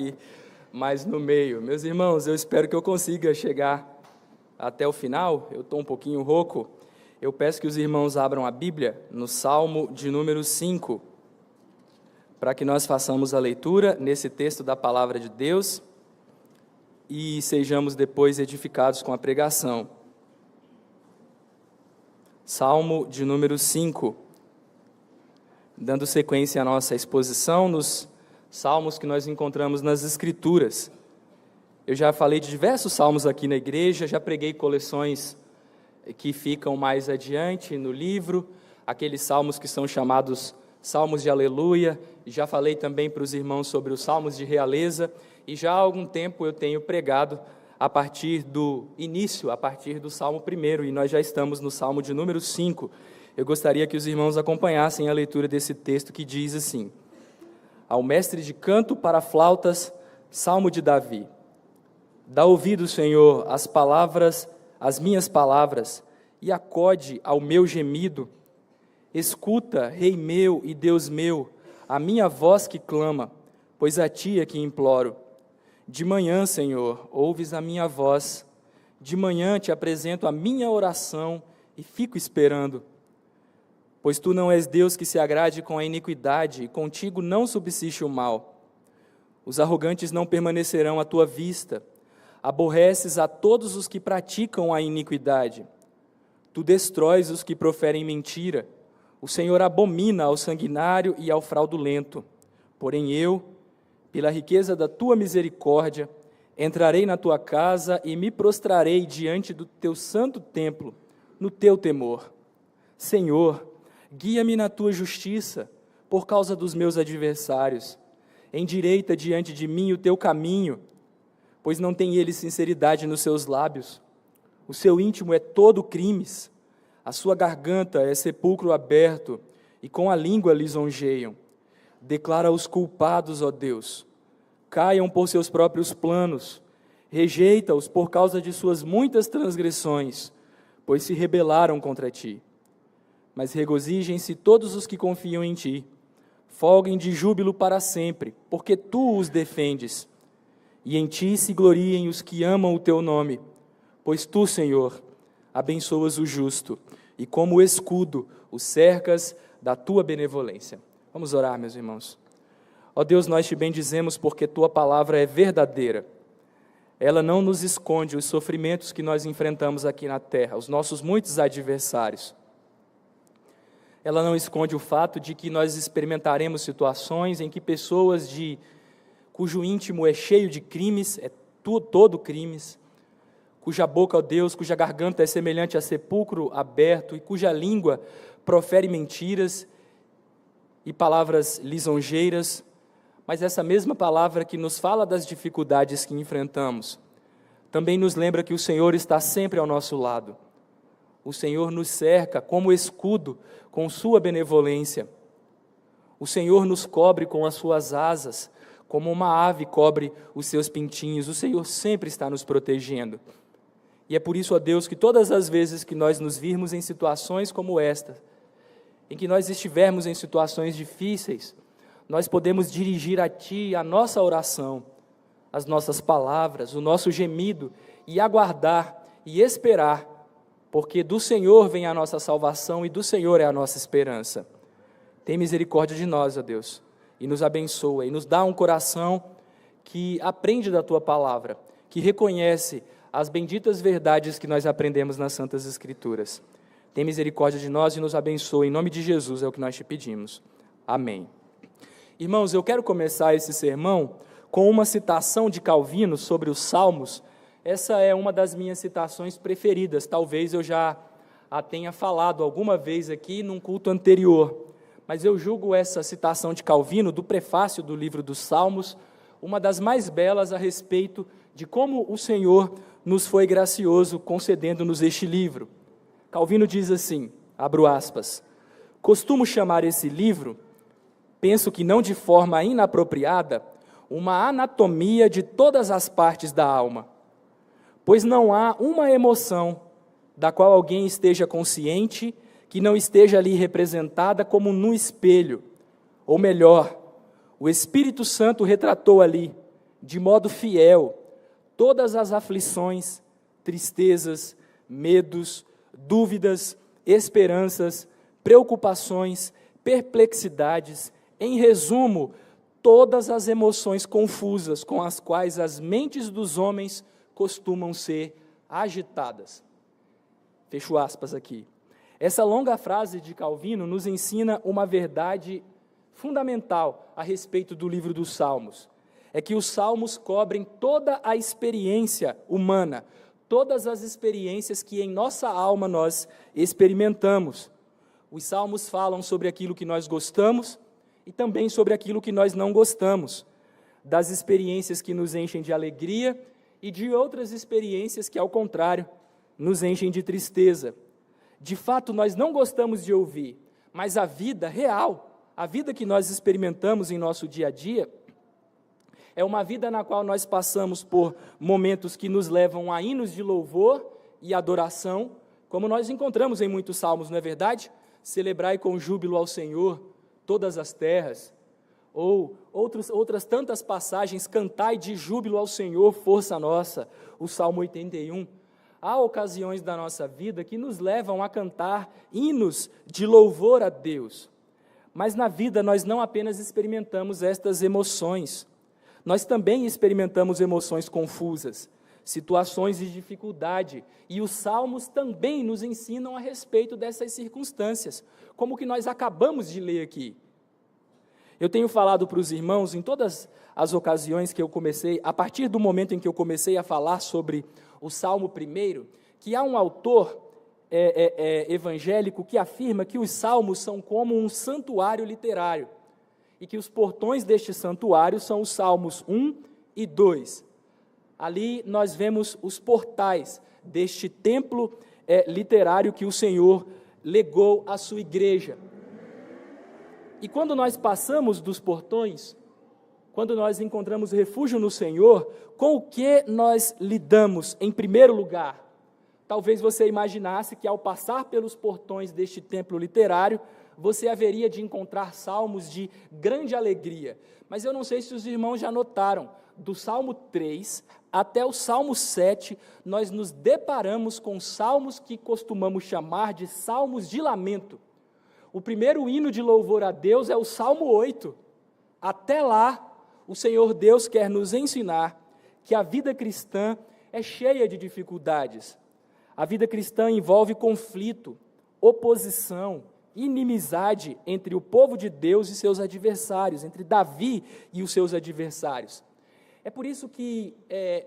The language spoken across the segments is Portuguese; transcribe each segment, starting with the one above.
aqui mais no meio. Meus irmãos, eu espero que eu consiga chegar até o final. Eu estou um pouquinho rouco. Eu peço que os irmãos abram a Bíblia no Salmo de número 5, para que nós façamos a leitura nesse texto da Palavra de Deus e sejamos depois edificados com a pregação. Salmo de número 5. Dando sequência à nossa exposição nos salmos que nós encontramos nas Escrituras. Eu já falei de diversos salmos aqui na igreja, já preguei coleções que ficam mais adiante no livro, aqueles salmos que são chamados salmos de aleluia, já falei também para os irmãos sobre os salmos de realeza, e já há algum tempo eu tenho pregado a partir do início, a partir do Salmo 1, e nós já estamos no Salmo de número 5, Eu gostaria que os irmãos acompanhassem a leitura desse texto que diz assim: Ao mestre de canto para flautas, Salmo de Davi. Dá ouvido, Senhor, às minhas palavras, e acode ao meu gemido. Escuta, Rei meu e Deus meu, a minha voz que clama, pois a ti é que imploro. De manhã, Senhor, ouves a minha voz. De manhã te apresento a minha oração e fico esperando. Pois tu não és Deus que se agrade com a iniquidade, e contigo não subsiste o mal. Os arrogantes não permanecerão à tua vista. Aborreces a todos os que praticam a iniquidade. Tu destróis os que proferem mentira. O Senhor abomina ao sanguinário e ao fraudulento. Porém eu, pela riqueza da tua misericórdia, entrarei na tua casa e me prostrarei diante do teu santo templo, no teu temor. Senhor, guia-me na tua justiça, por causa dos meus adversários. Endireita diante de mim o teu caminho, pois não tem ele sinceridade nos seus lábios. O seu íntimo é todo crimes, a sua garganta é sepulcro aberto, e com a língua lisonjeiam. Declara os culpados, ó Deus, caiam por seus próprios planos, rejeita-os por causa de suas muitas transgressões, pois se rebelaram contra ti. Mas regozijem-se todos os que confiam em ti, folguem de júbilo para sempre, porque tu os defendes. E em ti se gloriem os que amam o teu nome, pois tu, Senhor, abençoas o justo, e como escudo o cercas da tua benevolência. Vamos orar, meus irmãos. Ó Deus, nós te bendizemos porque tua palavra é verdadeira. Ela não nos esconde os sofrimentos que nós enfrentamos aqui na terra, os nossos muitos adversários. Ela não esconde o fato de que nós experimentaremos situações em que pessoas cujo íntimo é cheio de crimes, todo crimes, cuja boca, ó Deus, cuja garganta é semelhante a sepulcro aberto e cuja língua profere mentiras e palavras lisonjeiras, mas essa mesma palavra que nos fala das dificuldades que enfrentamos, também nos lembra que o Senhor está sempre ao nosso lado. O Senhor nos cerca como escudo com sua benevolência. O Senhor nos cobre com as suas asas, como uma ave cobre os seus pintinhos. O Senhor sempre está nos protegendo. E é por isso, ó Deus, que todas as vezes que nós nos virmos em situações como esta, em que nós estivermos em situações difíceis, nós podemos dirigir a Ti a nossa oração, as nossas palavras, o nosso gemido, e aguardar e esperar, porque do Senhor vem a nossa salvação e do Senhor é a nossa esperança. Tem misericórdia de nós, ó Deus, e nos abençoa, e nos dá um coração que aprende da Tua palavra, que reconhece as benditas verdades que nós aprendemos nas Santas Escrituras. Tem misericórdia de nós e nos abençoa, em nome de Jesus é o que nós te pedimos. Amém. Irmãos, eu quero começar esse sermão com uma citação de Calvino sobre os Salmos. Essa é uma das minhas citações preferidas, talvez eu já a tenha falado alguma vez aqui num culto anterior, mas eu julgo essa citação de Calvino, do prefácio do livro dos Salmos, uma das mais belas a respeito de como o Senhor nos foi gracioso concedendo-nos este livro. Calvino diz assim, abro aspas, costumo chamar esse livro, penso que não de forma inapropriada, uma anatomia de todas as partes da alma, pois não há uma emoção da qual alguém esteja consciente que não esteja ali representada como no espelho, ou melhor, o Espírito Santo retratou ali, de modo fiel todas as aflições, tristezas, medos, dúvidas, esperanças, preocupações, perplexidades, em resumo, todas as emoções confusas com as quais as mentes dos homens costumam ser agitadas. Fecho aspas aqui. Essa longa frase de Calvino nos ensina uma verdade fundamental a respeito do livro dos Salmos. É que os Salmos cobrem toda a experiência humana, todas as experiências que em nossa alma nós experimentamos. Os Salmos falam sobre aquilo que nós gostamos e também sobre aquilo que nós não gostamos, das experiências que nos enchem de alegria e de outras experiências que, ao contrário, nos enchem de tristeza. De fato, nós não gostamos de ouvir, mas a vida real, a vida que nós experimentamos em nosso dia a dia, é uma vida na qual nós passamos por momentos que nos levam a hinos de louvor e adoração, como nós encontramos em muitos salmos, não é verdade? Celebrai com júbilo ao Senhor todas as terras, ou outras tantas passagens, cantai de júbilo ao Senhor, força nossa, o Salmo 81. Há ocasiões da nossa vida que nos levam a cantar hinos de louvor a Deus. Mas na vida nós não apenas experimentamos estas emoções, nós também experimentamos emoções confusas, situações de dificuldade, e os salmos também nos ensinam a respeito dessas circunstâncias, como o que nós acabamos de ler aqui. Eu tenho falado para os irmãos em todas as ocasiões que eu comecei, a partir do momento em que eu comecei a falar sobre o Salmo 1, que há um autor evangélico que afirma que os salmos são como um santuário literário, e que os portões deste santuário são os Salmos 1 e 2. Ali nós vemos os portais deste templo literário que o Senhor legou à sua igreja. E quando nós passamos dos portões, quando nós encontramos refúgio no Senhor, com o que nós lidamos em primeiro lugar? Talvez você imaginasse que ao passar pelos portões deste templo literário, você haveria de encontrar salmos de grande alegria. Mas eu não sei se os irmãos já notaram, do Salmo 3 até o Salmo 7, nós nos deparamos com salmos que costumamos chamar de salmos de lamento. O primeiro hino de louvor a Deus é o Salmo 8. Até lá, o Senhor Deus quer nos ensinar que a vida cristã é cheia de dificuldades. A vida cristã envolve conflito, oposição, inimizade entre o povo de Deus e seus adversários, entre Davi e os seus adversários. É por isso que,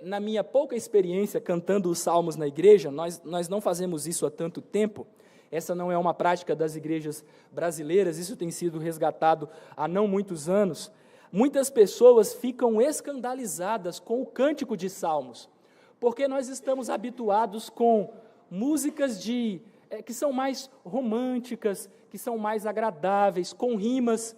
na minha pouca experiência cantando os salmos na igreja, nós não fazemos isso há tanto tempo, essa não é uma prática das igrejas brasileiras, isso tem sido resgatado há não muitos anos. Muitas pessoas ficam escandalizadas com o cântico de salmos, porque nós estamos habituados com músicas que são mais românticas, que são mais agradáveis, com rimas.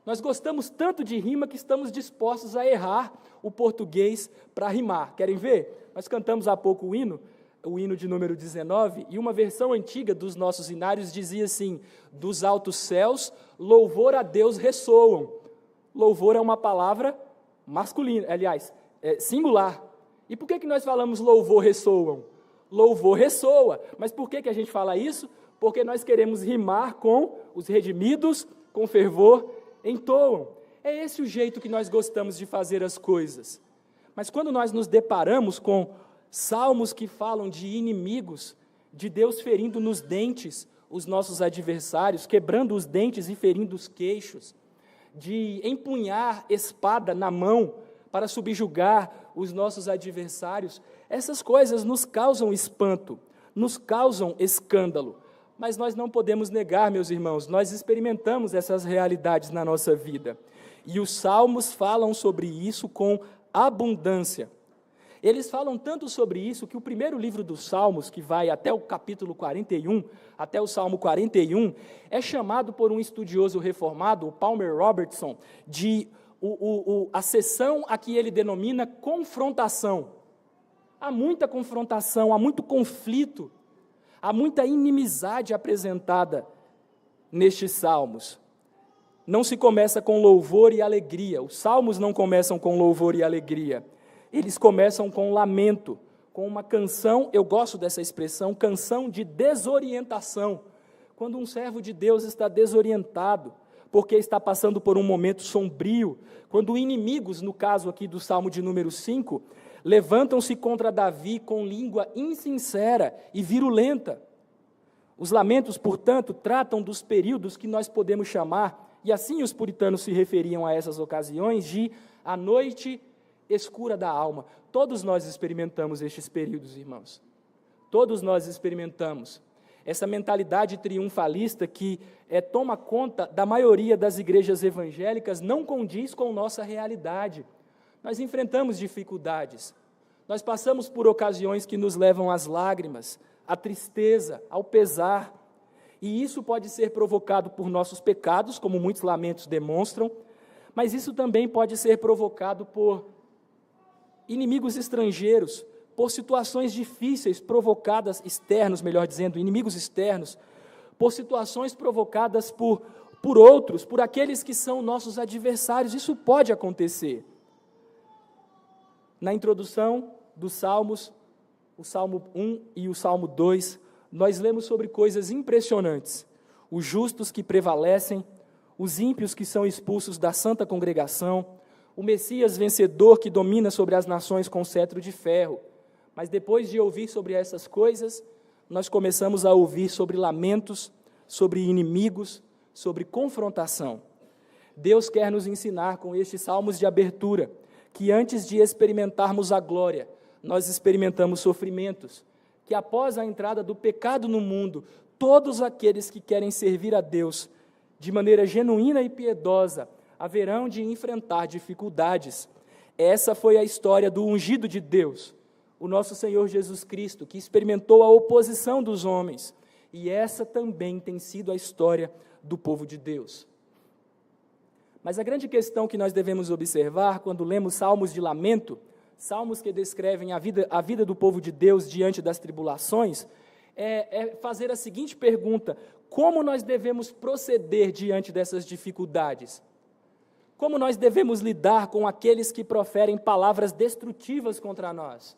Nós gostamos tanto de rima que estamos dispostos a errar o português para rimar. Querem ver? Nós cantamos há pouco o hino de número 19, e uma versão antiga dos nossos hinários dizia assim: dos altos céus, louvor a Deus ressoam. Louvor é uma palavra masculina, aliás, singular. E por que nós falamos louvor ressoam? Louvor ressoa. Mas por que a gente fala isso? Porque nós queremos rimar com os redimidos, com fervor, entoam. É esse o jeito que nós gostamos de fazer as coisas. Mas quando nós nos deparamos com salmos que falam de inimigos, de Deus ferindo nos dentes os nossos adversários, quebrando os dentes e ferindo os queixos, de empunhar espada na mão para subjugar os nossos adversários, essas coisas nos causam espanto, nos causam escândalo, mas nós não podemos negar, meus irmãos, nós experimentamos essas realidades na nossa vida, e os salmos falam sobre isso com abundância. Eles falam tanto sobre isso que o primeiro livro dos Salmos, que vai até o capítulo 41, até o Salmo 41, é chamado por um estudioso reformado, o Palmer Robertson, de a seção a que ele denomina confrontação. Há muita confrontação, há muito conflito, há muita inimizade apresentada nestes salmos. não se começa com louvor e alegria. Os salmos não começam com louvor e alegria. Eles começam com lamento, com uma canção, eu gosto dessa expressão, canção de desorientação. Quando um servo de Deus está desorientado, porque está passando por um momento sombrio, quando inimigos, no caso aqui do Salmo de número 5, levantam-se contra Davi com língua insincera e virulenta. Os lamentos, portanto, tratam dos períodos que nós podemos chamar, e assim os puritanos se referiam a essas ocasiões, de a noite escura da alma. Todos nós experimentamos estes períodos, irmãos. Todos nós experimentamos. Essa mentalidade triunfalista que toma conta da maioria das igrejas evangélicas não condiz com nossa realidade. Nós enfrentamos dificuldades. Nós passamos por ocasiões que nos levam às lágrimas, à tristeza, ao pesar. E isso pode ser provocado por nossos pecados, como muitos lamentos demonstram, mas isso também pode ser provocado por inimigos estrangeiros, por situações difíceis provocadas, externos, melhor dizendo, inimigos externos, por situações provocadas por outros, por aqueles que são nossos adversários. Isso pode acontecer. Na introdução dos Salmos, o Salmo 1 e o Salmo 2, nós lemos sobre coisas impressionantes. Os justos que prevalecem, os ímpios que são expulsos da santa congregação, o Messias vencedor que domina sobre as nações com cetro de ferro. Mas depois de ouvir sobre essas coisas, nós começamos a ouvir sobre lamentos, sobre inimigos, sobre confrontação. Deus quer nos ensinar com estes salmos de abertura, que antes de experimentarmos a glória, nós experimentamos sofrimentos, que após a entrada do pecado no mundo, todos aqueles que querem servir a Deus de maneira genuína e piedosa, haverão de enfrentar dificuldades. Essa foi a história do ungido de Deus, o nosso Senhor Jesus Cristo, que experimentou a oposição dos homens, e essa também tem sido a história do povo de Deus. Mas a grande questão que nós devemos observar quando lemos salmos de lamento, salmos que descrevem a vida do povo de Deus diante das tribulações, é fazer a seguinte pergunta: como nós devemos proceder diante dessas dificuldades? Como nós devemos lidar com aqueles que proferem palavras destrutivas contra nós?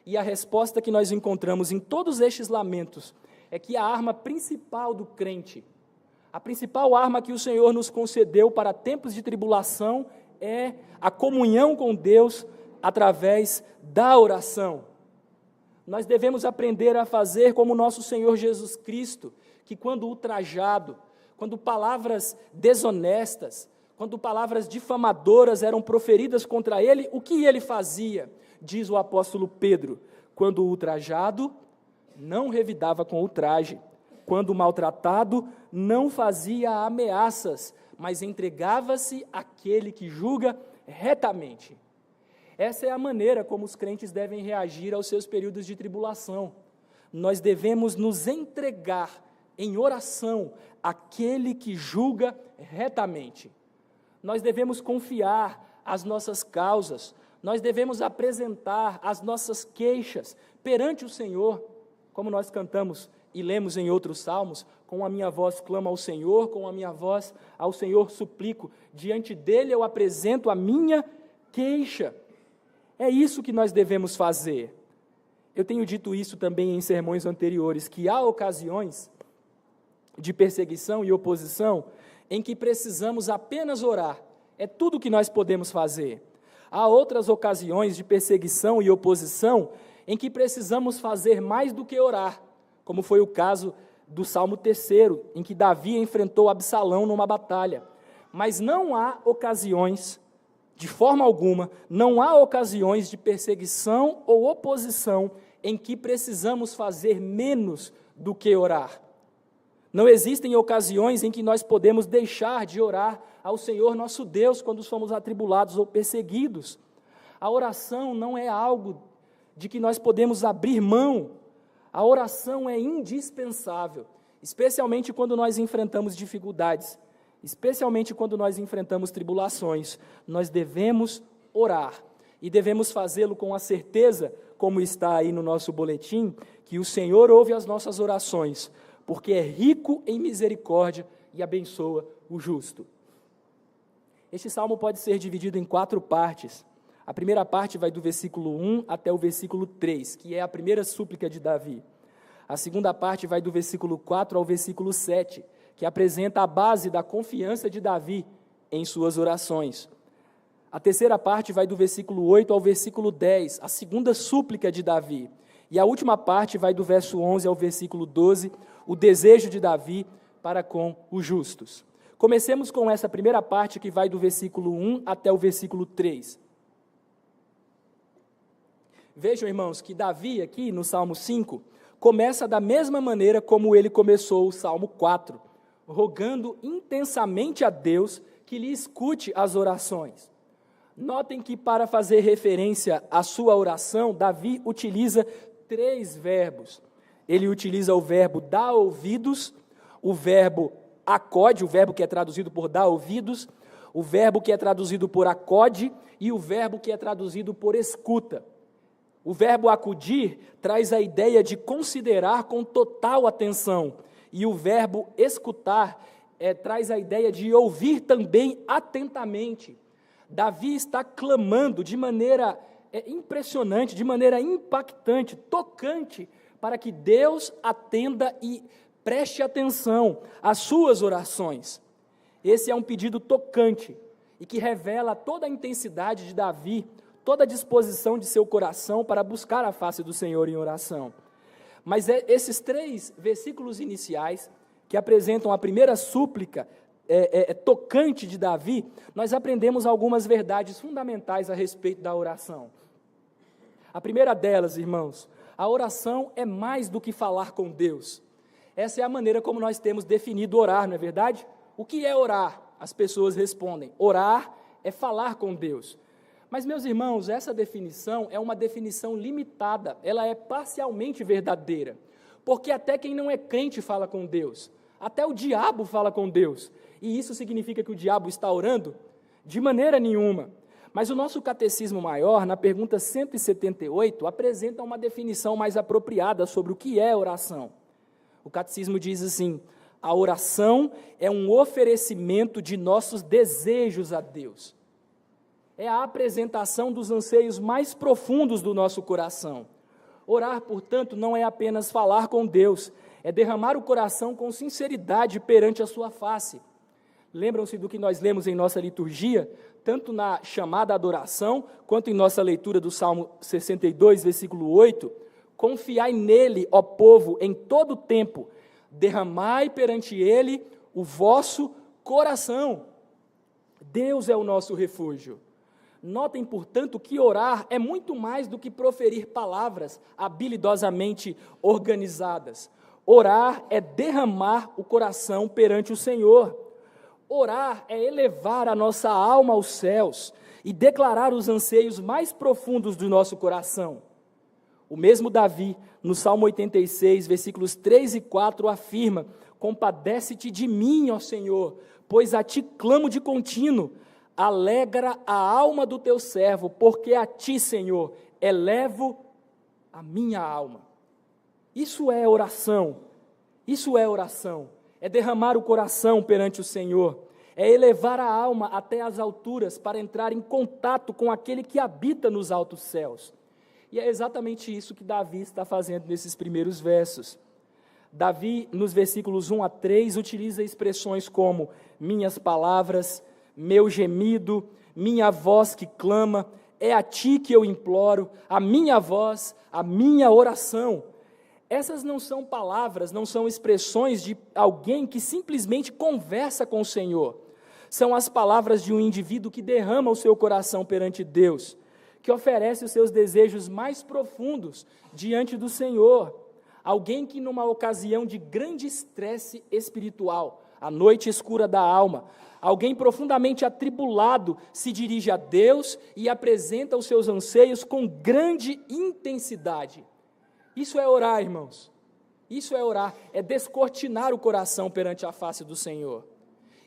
E a resposta que nós encontramos em todos estes lamentos é que a arma principal do crente, a principal arma que o Senhor nos concedeu para tempos de tribulação é a comunhão com Deus através da oração. Nós devemos aprender a fazer como nosso Senhor Jesus Cristo, que quando ultrajado, quando palavras desonestas, quando palavras difamadoras eram proferidas contra ele, o que ele fazia? Diz o apóstolo Pedro: quando ultrajado, não revidava com ultraje, quando maltratado, não fazia ameaças, mas entregava-se àquele que julga retamente. Essa é a maneira como os crentes devem reagir aos seus períodos de tribulação. Nós devemos nos entregar em oração àquele que julga retamente. Nós devemos confiar as nossas causas, nós devemos apresentar as nossas queixas perante o Senhor, como nós cantamos e lemos em outros salmos: com a minha voz clamo ao Senhor, com a minha voz ao Senhor suplico, diante dele eu apresento a minha queixa. É isso que nós devemos fazer. Eu tenho dito isso também em sermões anteriores, que há ocasiões de perseguição e oposição em que precisamos apenas orar. É tudo o que nós podemos fazer. Há outras ocasiões de perseguição e oposição em que precisamos fazer mais do que orar, como foi o caso do Salmo 3º, em que Davi enfrentou Absalão numa batalha. Mas não há ocasiões, de forma alguma, não há ocasiões de perseguição ou oposição em que precisamos fazer menos do que orar. Não existem ocasiões em que nós podemos deixar de orar ao Senhor nosso Deus quando somos atribulados ou perseguidos. A oração não é algo de que nós podemos abrir mão. A oração é indispensável, especialmente quando nós enfrentamos dificuldades, especialmente quando nós enfrentamos tribulações. Nós devemos orar e devemos fazê-lo com a certeza, como está aí no nosso boletim, que o Senhor ouve as nossas orações, porque é rico em misericórdia e abençoa o justo. Este salmo pode ser dividido em 4 partes. A primeira parte vai do versículo 1 até o versículo 3, que é a primeira súplica de Davi. A segunda parte vai do versículo 4 ao versículo 7, que apresenta a base da confiança de Davi em suas orações. A terceira parte vai do versículo 8 ao versículo 10, a segunda súplica de Davi. E a última parte vai do verso 11 ao versículo 12, o desejo de Davi para com os justos. Comecemos com essa primeira parte que vai do versículo 1 até o versículo 3. Vejam, irmãos, que Davi aqui no Salmo 5 começa da mesma maneira como ele começou o Salmo 4, rogando intensamente a Deus que lhe escute as orações. Notem que para fazer referência à sua oração, Davi utiliza 3 verbos. Ele utiliza o verbo dar ouvidos, o verbo acode, o verbo que é traduzido por dar ouvidos, o verbo que é traduzido por acode e o verbo que é traduzido por escuta. O verbo acudir traz a ideia de considerar com total atenção, e o verbo escutar traz a ideia de ouvir também atentamente. Davi está clamando de maneira impressionante, de maneira impactante, tocante, para que Deus atenda e preste atenção às suas orações. Esse é um pedido tocante e que revela toda a intensidade de Davi, toda a disposição de seu coração para buscar a face do Senhor em oração. Mas esses 3 versículos iniciais, que apresentam a primeira súplica tocante de Davi, nós aprendemos algumas verdades fundamentais a respeito da oração. A primeira delas, irmãos, a oração é mais do que falar com Deus. Essa é a maneira como nós temos definido orar, não é verdade? O que é orar? As pessoas respondem: orar é falar com Deus. Mas, meus irmãos, essa definição é uma definição limitada, ela é parcialmente verdadeira, porque até quem não é crente fala com Deus, até o diabo fala com Deus, e isso significa que o diabo está orando? De maneira nenhuma. Mas o nosso catecismo maior, na pergunta 178, apresenta uma definição mais apropriada sobre o que é oração. O catecismo diz assim: a oração é um oferecimento de nossos desejos a Deus. É a apresentação dos anseios mais profundos do nosso coração. Orar, portanto, não é apenas falar com Deus, é derramar o coração com sinceridade perante a sua face. Lembram-se do que nós lemos em nossa liturgia, tanto na chamada adoração, quanto em nossa leitura do Salmo 62, versículo 8, confiai nele, ó povo, em todo o tempo, derramai perante ele o vosso coração. Deus é o nosso refúgio. Notem, portanto, que orar é muito mais do que proferir palavras habilidosamente organizadas. Orar é derramar o coração perante o Senhor. Orar é elevar a nossa alma aos céus e declarar os anseios mais profundos do nosso coração. O mesmo Davi, no Salmo 86, versículos 3 e 4, afirma: compadece-te de mim, ó Senhor, pois a ti clamo de contínuo. Alegra a alma do teu servo, porque a ti, Senhor, elevo a minha alma. Isso é oração, é derramar o coração perante o Senhor, é elevar a alma até as alturas para entrar em contato com aquele que habita nos altos céus. E é exatamente isso que Davi está fazendo nesses primeiros versos. Davi, nos versículos 1 a 3, utiliza expressões como minhas palavras, meu gemido, minha voz que clama, é a ti que eu imploro, a minha voz, a minha oração. Essas não são palavras, não são expressões de alguém que simplesmente conversa com o Senhor. São as palavras de um indivíduo que derrama o seu coração perante Deus, que oferece os seus desejos mais profundos diante do Senhor. Alguém que numa ocasião de grande estresse espiritual, a noite escura da alma, alguém profundamente atribulado se dirige a Deus e apresenta os seus anseios com grande intensidade. Isso é orar, irmãos. Isso é orar, é descortinar o coração perante a face do Senhor.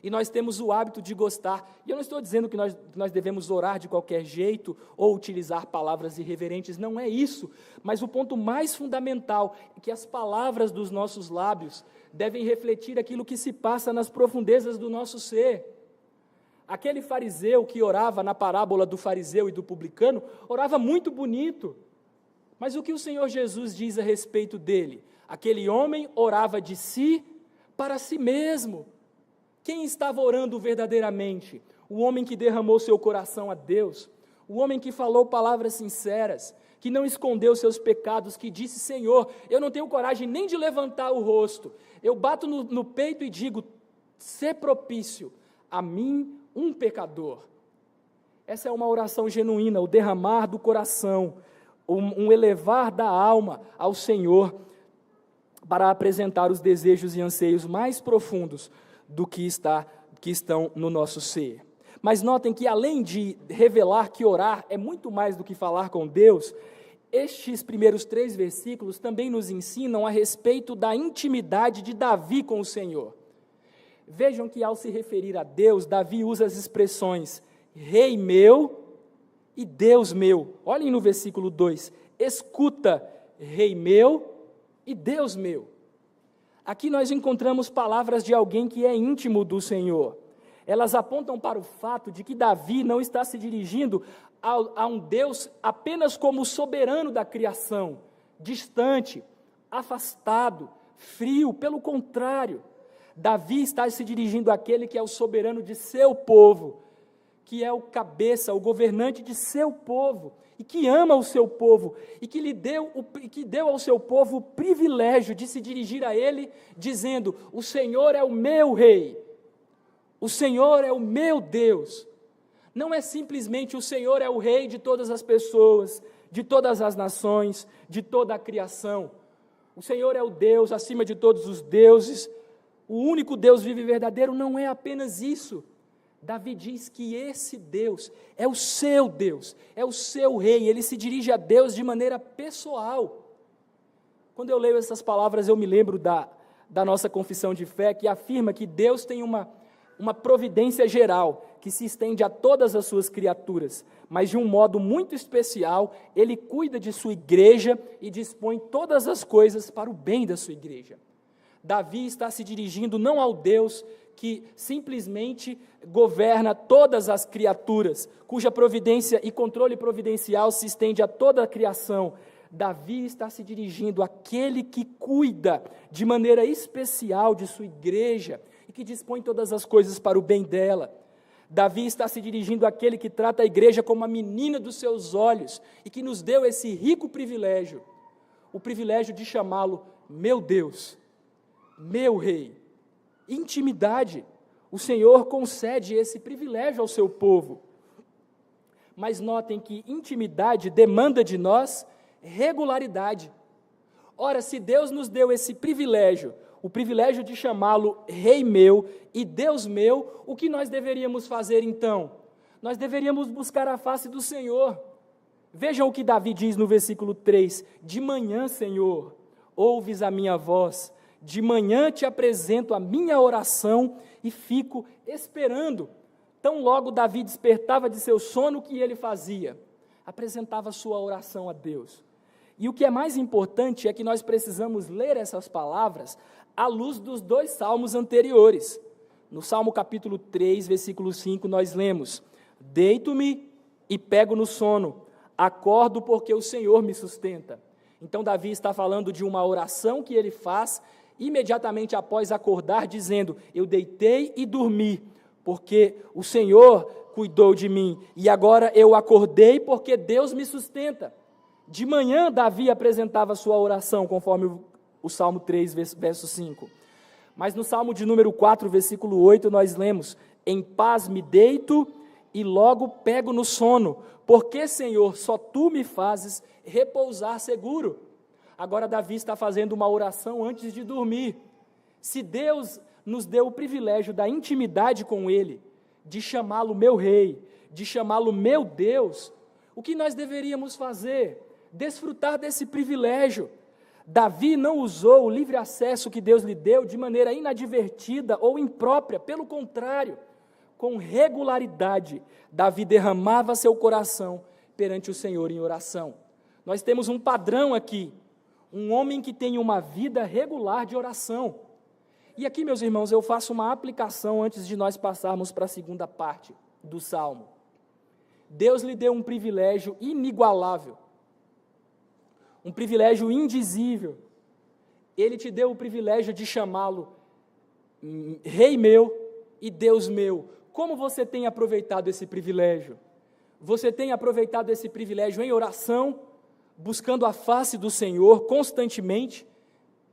E nós temos o hábito de gostar, e eu não estou dizendo que nós devemos orar de qualquer jeito ou utilizar palavras irreverentes, não é isso, mas o ponto mais fundamental é que as palavras dos nossos lábios devem refletir aquilo que se passa nas profundezas do nosso ser. Aquele fariseu que orava na parábola do fariseu e do publicano, orava muito bonito. Mas o que o Senhor Jesus diz a respeito dele? Aquele homem orava de si para si mesmo. Quem estava orando verdadeiramente? O homem que derramou seu coração a Deus, o homem que falou palavras sinceras, que não escondeu seus pecados, que disse: Senhor, eu não tenho coragem nem de levantar o rosto, eu bato no peito e digo: sê propício a mim, um pecador. Essa é uma oração genuína, o derramar do coração, um elevar da alma ao Senhor, para apresentar os desejos e anseios mais profundos do que estão no nosso ser. Mas notem que, além de revelar que orar é muito mais do que falar com Deus, estes primeiros 3 versículos também nos ensinam a respeito da intimidade de Davi com o Senhor. Vejam que, ao se referir a Deus, Davi usa as expressões Rei meu e Deus meu. Olhem no versículo 2, escuta, Rei meu e Deus meu. Aqui nós encontramos palavras de alguém que é íntimo do Senhor. Elas apontam para o fato de que Davi não está se dirigindo a um Deus apenas como soberano da criação, distante, afastado, frio. Pelo contrário, Davi está se dirigindo àquele que é o soberano de seu povo, que é o cabeça, o governante de seu povo, e que ama o seu povo, e que deu ao seu povo o privilégio de se dirigir a ele, dizendo: o Senhor é o meu rei, o Senhor é o meu Deus. Não é simplesmente o Senhor é o rei de todas as pessoas, de todas as nações, de toda a criação. O Senhor é o Deus acima de todos os deuses, o único Deus vivo e verdadeiro. Não é apenas isso. Davi diz que esse Deus é o seu Deus, é o seu rei. Ele se dirige a Deus de maneira pessoal. Quando eu leio essas palavras, eu me lembro da nossa confissão de fé, que afirma que Deus tem uma providência geral, que se estende a todas as suas criaturas, mas de um modo muito especial, Ele cuida de sua igreja e dispõe todas as coisas para o bem da sua igreja. Davi está se dirigindo não ao Deus que simplesmente governa todas as criaturas, cuja providência e controle providencial se estende a toda a criação. Davi está se dirigindo àquele que cuida de maneira especial de sua igreja e que dispõe todas as coisas para o bem dela. Davi está se dirigindo àquele que trata a igreja como a menina dos seus olhos e que nos deu esse rico privilégio, o privilégio de chamá-lo meu Deus, meu rei. Intimidade. O Senhor concede esse privilégio ao seu povo. Mas notem que intimidade demanda de nós regularidade. Ora, se Deus nos deu esse privilégio, o privilégio de chamá-lo Rei meu e Deus meu, o que nós deveríamos fazer então? Nós deveríamos buscar a face do Senhor. Vejam o que Davi diz no versículo 3: de manhã, Senhor, ouves a minha voz, de manhã te apresento a minha oração e fico esperando. Tão logo Davi despertava de seu sono, o que ele fazia? Apresentava sua oração a Deus. E o que é mais importante é que nós precisamos ler essas palavras à luz dos 2 salmos anteriores. No Salmo capítulo 3, versículo 5, nós lemos: deito-me e pego no sono, acordo porque o Senhor me sustenta. Então Davi está falando de uma oração que ele faz imediatamente após acordar, dizendo: eu deitei e dormi, porque o Senhor cuidou de mim, e agora eu acordei porque Deus me sustenta. De manhã, Davi apresentava sua oração, conforme o Salmo 3, verso 5. Mas no Salmo de número 4, versículo 8, nós lemos: em paz me deito e logo pego no sono, porque, Senhor, só Tu me fazes repousar seguro. Agora Davi está fazendo uma oração antes de dormir. Se Deus nos deu o privilégio da intimidade com Ele, de chamá-lo meu rei, de chamá-lo meu Deus, o que nós deveríamos fazer? Desfrutar desse privilégio. Davi não usou o livre acesso que Deus lhe deu de maneira inadvertida ou imprópria, pelo contrário, com regularidade, Davi derramava seu coração perante o Senhor em oração. Nós temos um padrão aqui, um homem que tem uma vida regular de oração. E aqui, meus irmãos, eu faço uma aplicação antes de nós passarmos para a segunda parte do Salmo. Deus lhe deu um privilégio inigualável, um privilégio indizível. Ele te deu o privilégio de chamá-lo Rei meu e Deus meu. Como você tem aproveitado esse privilégio? Você tem aproveitado esse privilégio em oração, buscando a face do Senhor constantemente,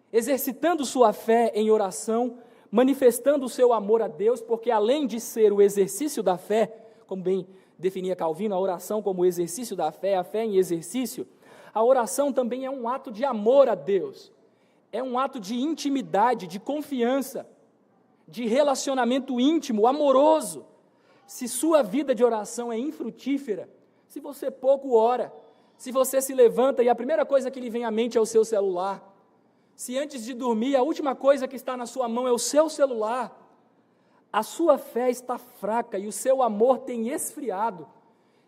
exercitando sua fé em oração, manifestando o seu amor a Deus, porque além de ser o exercício da fé, como bem definia Calvino, a oração como o exercício da fé, a fé em exercício, a oração também é um ato de amor a Deus, é um ato de intimidade, de confiança, de relacionamento íntimo, amoroso. Se sua vida de oração é infrutífera, se você pouco ora, se você se levanta e a primeira coisa que lhe vem à mente é o seu celular, se antes de dormir a última coisa que está na sua mão é o seu celular, a sua fé está fraca e o seu amor tem esfriado,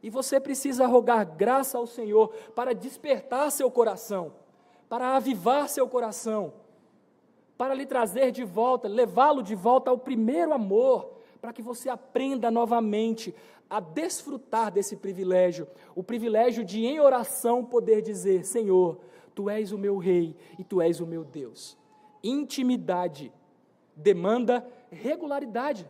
e você precisa rogar graça ao Senhor para despertar seu coração, para avivar seu coração, para lhe trazer de volta, levá-lo de volta ao primeiro amor, para que você aprenda novamente a desfrutar desse privilégio, o privilégio de em oração poder dizer: Senhor, Tu és o meu Rei e Tu és o meu Deus. Intimidade demanda regularidade.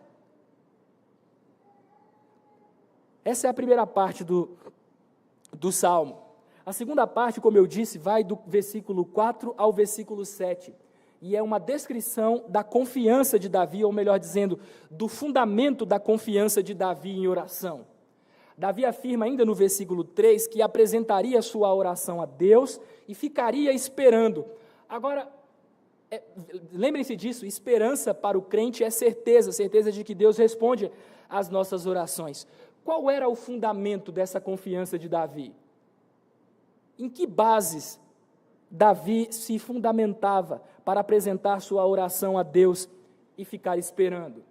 Essa é a primeira parte do Salmo. A segunda parte, como eu disse, vai do versículo 4 ao versículo 7. E é uma descrição da confiança de Davi, ou melhor dizendo, do fundamento da confiança de Davi em oração. Davi afirma ainda no versículo 3 que apresentaria sua oração a Deus e ficaria esperando. Agora, lembrem-se disso, esperança para o crente é certeza, certeza de que Deus responde às nossas orações. Qual era o fundamento dessa confiança de Davi? Em que bases Davi se fundamentava para apresentar sua oração a Deus e ficar esperando?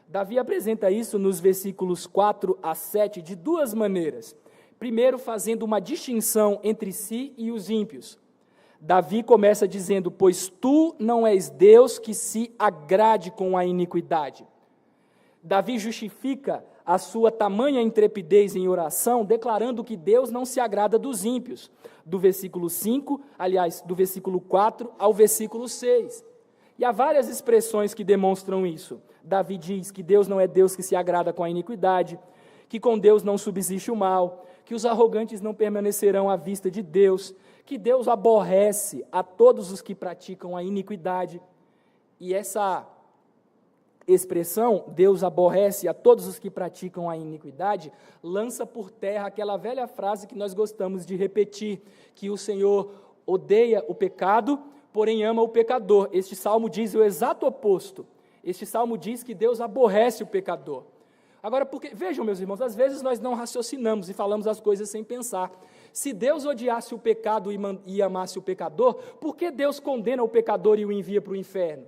Davi apresenta isso nos versículos 4 a 7 de duas maneiras. Primeiro, fazendo uma distinção entre si e os ímpios. Davi começa dizendo: pois tu não és Deus que se agrade com a iniquidade. Davi justifica a sua tamanha intrepidez em oração, declarando que Deus não se agrada dos ímpios, do versículo 5, aliás, do versículo 4 ao versículo 6. E há várias expressões que demonstram isso. Davi diz que Deus não é Deus que se agrada com a iniquidade, que com Deus não subsiste o mal, que os arrogantes não permanecerão à vista de Deus, que Deus aborrece a todos os que praticam a iniquidade. E essa expressão, Deus aborrece a todos os que praticam a iniquidade, lança por terra aquela velha frase que nós gostamos de repetir, que o Senhor odeia o pecado, porém ama o pecador. Este salmo diz o exato oposto. Este salmo diz que Deus aborrece o pecador. Agora, porque, vejam, meus irmãos, às vezes nós não raciocinamos e falamos as coisas sem pensar. Se Deus odiasse o pecado e amasse o pecador, por que Deus condena o pecador e o envia para o inferno?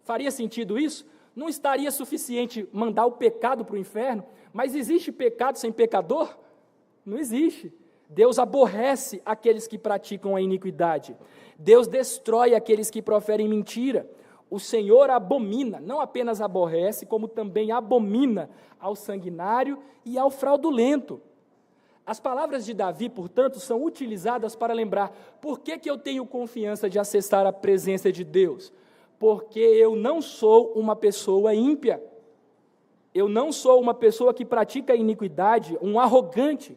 Faria sentido isso? Não estaria suficiente mandar o pecado para o inferno? Mas existe pecado sem pecador? Não existe. Deus aborrece aqueles que praticam a iniquidade. Deus destrói aqueles que proferem mentira. O Senhor abomina, não apenas aborrece, como também abomina ao sanguinário e ao fraudulento. As palavras de Davi, portanto, são utilizadas para lembrar: por que eu tenho confiança de acessar a presença de Deus? Porque eu não sou uma pessoa ímpia, eu não sou uma pessoa que pratica a iniquidade, um arrogante.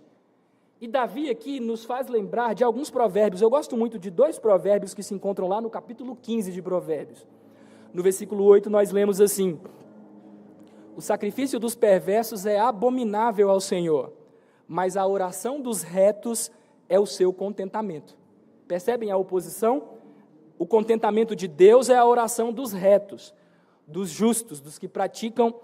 E Davi aqui nos faz lembrar de alguns provérbios. Eu gosto muito de dois provérbios que se encontram lá no capítulo 15 de Provérbios. No versículo 8 nós lemos assim: o sacrifício dos perversos é abominável ao Senhor, mas a oração dos retos é o seu contentamento. Percebem a oposição? O contentamento de Deus é a oração dos retos, dos justos, dos que praticam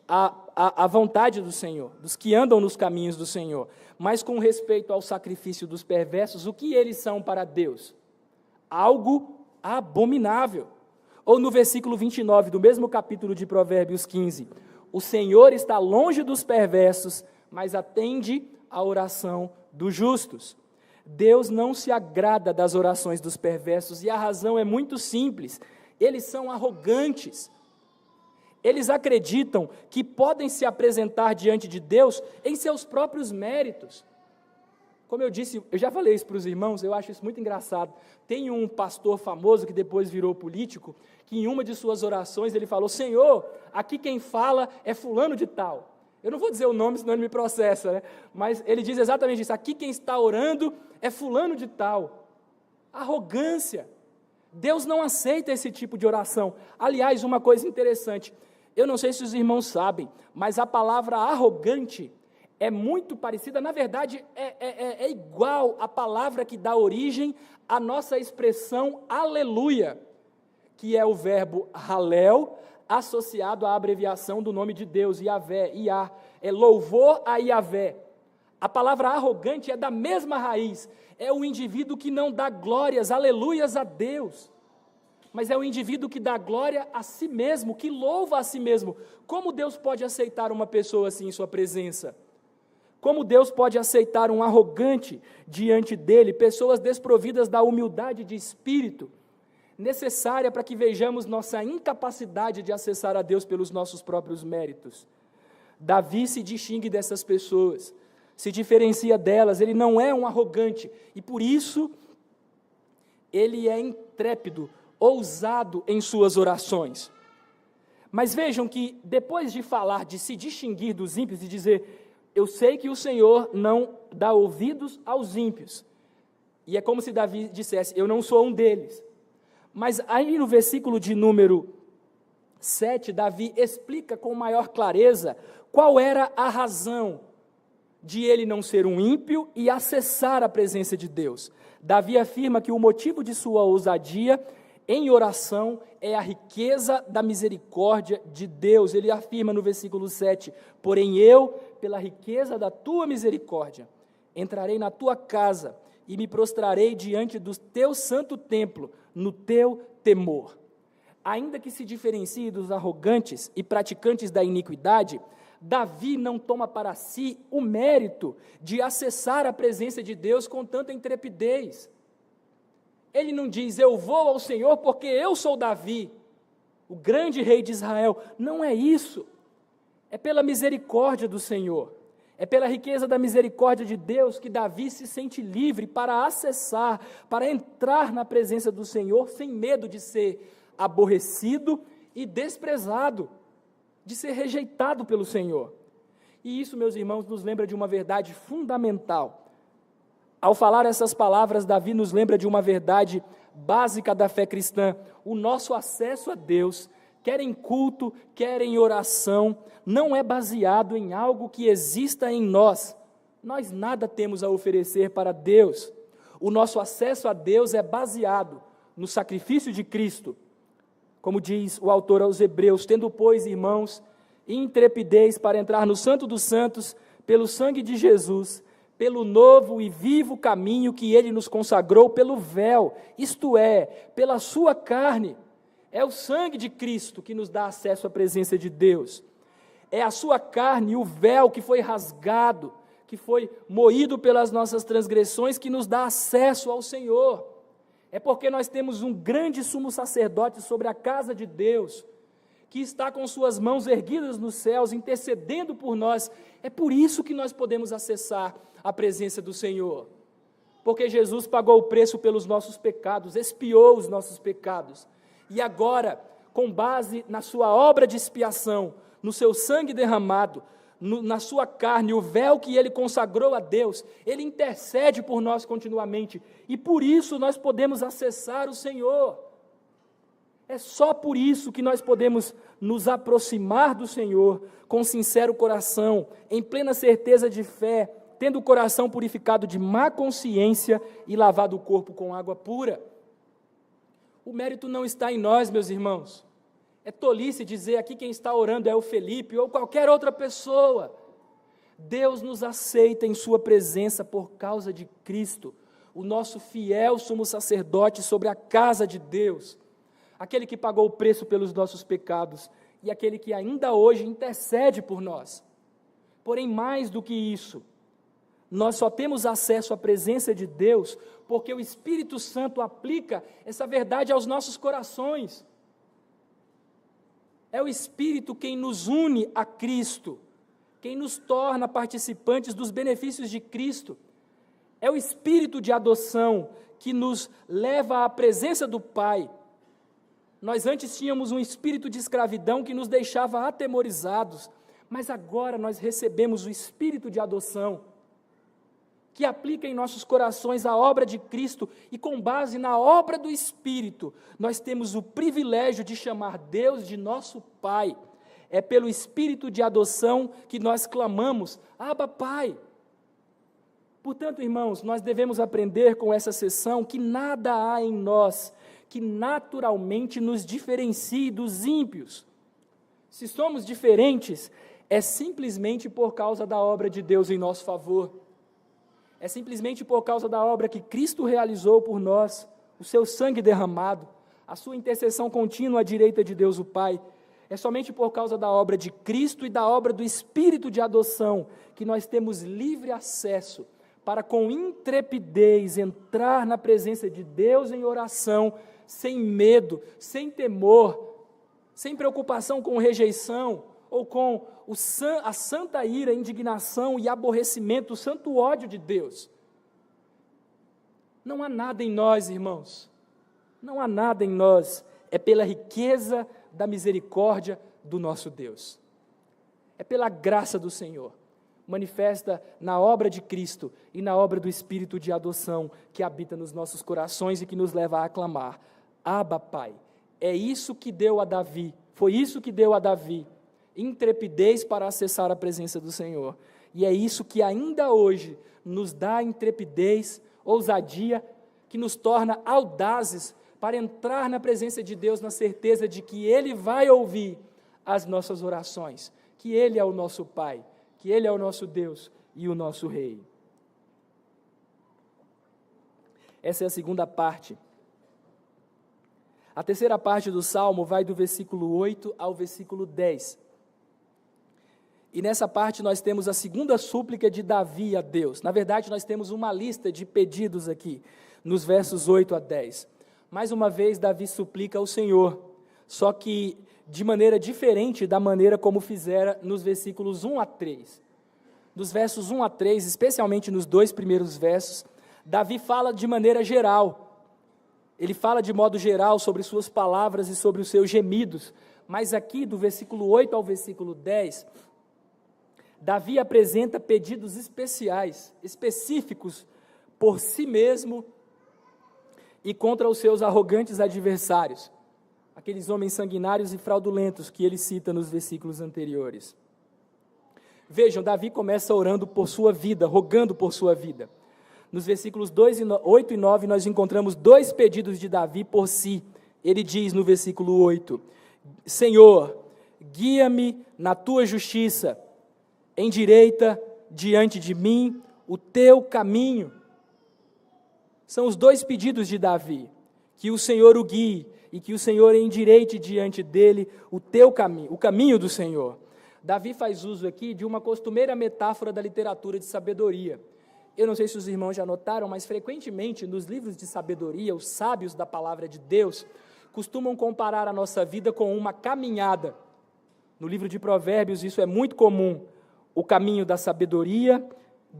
a vontade do Senhor, dos que andam nos caminhos do Senhor. Mas com respeito ao sacrifício dos perversos, o que eles são para Deus? Algo abominável. Ou no versículo 29 do mesmo capítulo de Provérbios 15, o Senhor está longe dos perversos, mas atende à oração dos justos. Deus não se agrada das orações dos perversos, e a razão é muito simples. eles são arrogantes. Eles acreditam que podem se apresentar diante de Deus em seus próprios méritos. Como eu disse, eu já falei isso para os irmãos, eu acho isso muito engraçado. Tem um pastor famoso que depois virou político, que em uma de suas orações ele falou: Senhor, aqui quem fala é fulano de tal. Eu não vou dizer o nome, senão ele me processa, né? Mas ele diz exatamente isso: aqui quem está orando é fulano de tal. Arrogância. Deus não aceita esse tipo de oração. Aliás, uma coisa interessante, eu não sei se os irmãos sabem, mas a palavra arrogante é muito parecida, na verdade, é igual à palavra que dá origem à nossa expressão aleluia, que é o verbo halel, associado à abreviação do nome de Deus, Yahvé, Iá, é louvor a Yahvé. A palavra arrogante é da mesma raiz, é o indivíduo que não dá glórias, aleluias a Deus, mas é o indivíduo que dá glória a si mesmo, que louva a si mesmo. Como Deus pode aceitar uma pessoa assim em sua presença? Como Deus pode aceitar um arrogante diante dele, pessoas desprovidas da humildade de espírito, necessária para que vejamos nossa incapacidade de acessar a Deus pelos nossos próprios méritos? Davi se distingue dessas pessoas, se diferencia delas, ele não é um arrogante, e por isso ele é intrépido, ousado em suas orações. Mas vejam que depois de falar de se distinguir dos ímpios e dizer: eu sei que o Senhor não dá ouvidos aos ímpios, e é como se Davi dissesse: eu não sou um deles. Mas aí no versículo de número 7, Davi explica com maior clareza qual era a razão de ele não ser um ímpio e acessar a presença de Deus. Davi afirma que o motivo de sua ousadia em oração é a riqueza da misericórdia de Deus. Ele afirma no versículo 7, porém eu, pela riqueza da tua misericórdia, entrarei na tua casa e me prostrarei diante do teu santo templo, no teu temor. Ainda que se diferencie dos arrogantes e praticantes da iniquidade, Davi não toma para si o mérito de acessar a presença de Deus com tanta intrepidez. Ele não diz: eu vou ao Senhor porque eu sou Davi, o grande rei de Israel. Não é isso. É pela misericórdia do Senhor, é pela riqueza da misericórdia de Deus que Davi se sente livre para acessar, para entrar na presença do Senhor sem medo de ser aborrecido e desprezado, de ser rejeitado pelo Senhor. E isso, meus irmãos, nos lembra de uma verdade fundamental. Ao falar essas palavras, Davi nos lembra de uma verdade básica da fé cristã: o nosso acesso a Deus, quer em culto, quer em oração, não é baseado em algo que exista em nós. Nós nada temos a oferecer para Deus. O nosso acesso a Deus é baseado no sacrifício de Cristo. Como diz o autor aos Hebreus: tendo, pois, irmãos, intrepidez para entrar no Santo dos Santos, pelo sangue de Jesus, pelo novo e vivo caminho que Ele nos consagrou pelo véu, isto é, pela sua carne. É o sangue de Cristo que nos dá acesso à presença de Deus. É a sua carne, o véu que foi rasgado, que foi moído pelas nossas transgressões, que nos dá acesso ao Senhor. É porque nós temos um grande sumo sacerdote sobre a casa de Deus, que está com suas mãos erguidas nos céus, intercedendo por nós. É por isso que nós podemos acessar a presença do Senhor. Porque Jesus pagou o preço pelos nossos pecados, expiou os nossos pecados. E agora, com base na sua obra de expiação, no seu sangue derramado, na sua carne, o véu que Ele consagrou a Deus, Ele intercede por nós continuamente, e por isso nós podemos acessar o Senhor. É só por isso que nós podemos nos aproximar do Senhor com sincero coração, em plena certeza de fé, tendo o coração purificado de má consciência e lavado o corpo com água pura. O mérito não está em nós, meus irmãos. É tolice dizer aqui quem está orando é o Felipe ou qualquer outra pessoa. Deus nos aceita em sua presença por causa de Cristo, o nosso fiel sumo sacerdote sobre a casa de Deus, aquele que pagou o preço pelos nossos pecados e aquele que ainda hoje intercede por nós. Porém, mais do que isso, nós só temos acesso à presença de Deus porque o Espírito Santo aplica essa verdade aos nossos corações. É o Espírito quem nos une a Cristo, quem nos torna participantes dos benefícios de Cristo. É o Espírito de adoção que nos leva à presença do Pai. Nós antes tínhamos um espírito de escravidão que nos deixava atemorizados, mas agora nós recebemos o Espírito de adoção, que aplica em nossos corações a obra de Cristo, e com base na obra do Espírito, nós temos o privilégio de chamar Deus de nosso Pai. É pelo Espírito de adoção que nós clamamos, Abba, Pai. Portanto, irmãos, nós devemos aprender com essa sessão que nada há em nós que naturalmente nos diferencie dos ímpios. Se somos diferentes, é simplesmente por causa da obra de Deus em nosso favor. É simplesmente por causa da obra que Cristo realizou por nós, o seu sangue derramado, a sua intercessão contínua à direita de Deus o Pai. É somente por causa da obra de Cristo e da obra do Espírito de adoção que nós temos livre acesso para, com intrepidez, entrar na presença de Deus em oração, sem medo, sem temor, sem preocupação com rejeição, ou com a santa ira, indignação e aborrecimento, o santo ódio de Deus. Não há nada em nós, irmãos, não há nada em nós, é pela riqueza da misericórdia do nosso Deus. É pela graça do Senhor, manifesta na obra de Cristo e na obra do Espírito de adoção que habita nos nossos corações e que nos leva a aclamar, Abba, Pai. É isso que deu a Davi, foi isso que deu a Davi, intrepidez para acessar a presença do Senhor. E é isso que ainda hoje nos dá intrepidez, ousadia, que nos torna audazes para entrar na presença de Deus na certeza de que Ele vai ouvir as nossas orações, que Ele é o nosso Pai, que Ele é o nosso Deus e o nosso Rei. Essa é a segunda parte. A terceira parte do Salmo vai do versículo 8 ao versículo 10. E nessa parte nós temos a segunda súplica de Davi a Deus. Na verdade, nós temos uma lista de pedidos aqui, nos versos 8 a 10. Mais uma vez, Davi suplica ao Senhor, só que de maneira diferente da maneira como fizera nos versículos 1 a 3. Dos versos 1 a 3, especialmente nos dois primeiros versos, Davi fala de maneira geral. Ele fala de modo geral sobre suas palavras e sobre os seus gemidos. Mas aqui, do versículo 8 ao versículo 10, Davi apresenta pedidos especiais, específicos por si mesmo e contra os seus arrogantes adversários, aqueles homens sanguinários e fraudulentos que ele cita nos versículos anteriores. Vejam, Davi começa orando por sua vida, rogando por sua vida. Nos versículos 8 e 9, nós encontramos dois pedidos de Davi por si. Ele diz no versículo 8, Senhor, guia-me na tua justiça, endireita diante de mim o teu caminho. São os dois pedidos de Davi, que o Senhor o guie e que o Senhor endireite diante dele o teu caminho, o caminho do Senhor. Davi faz uso aqui de uma costumeira metáfora da literatura de sabedoria. Eu não sei se os irmãos já notaram, mas frequentemente nos livros de sabedoria, os sábios da palavra de Deus costumam comparar a nossa vida com uma caminhada. No livro de Provérbios isso é muito comum, o caminho da sabedoria,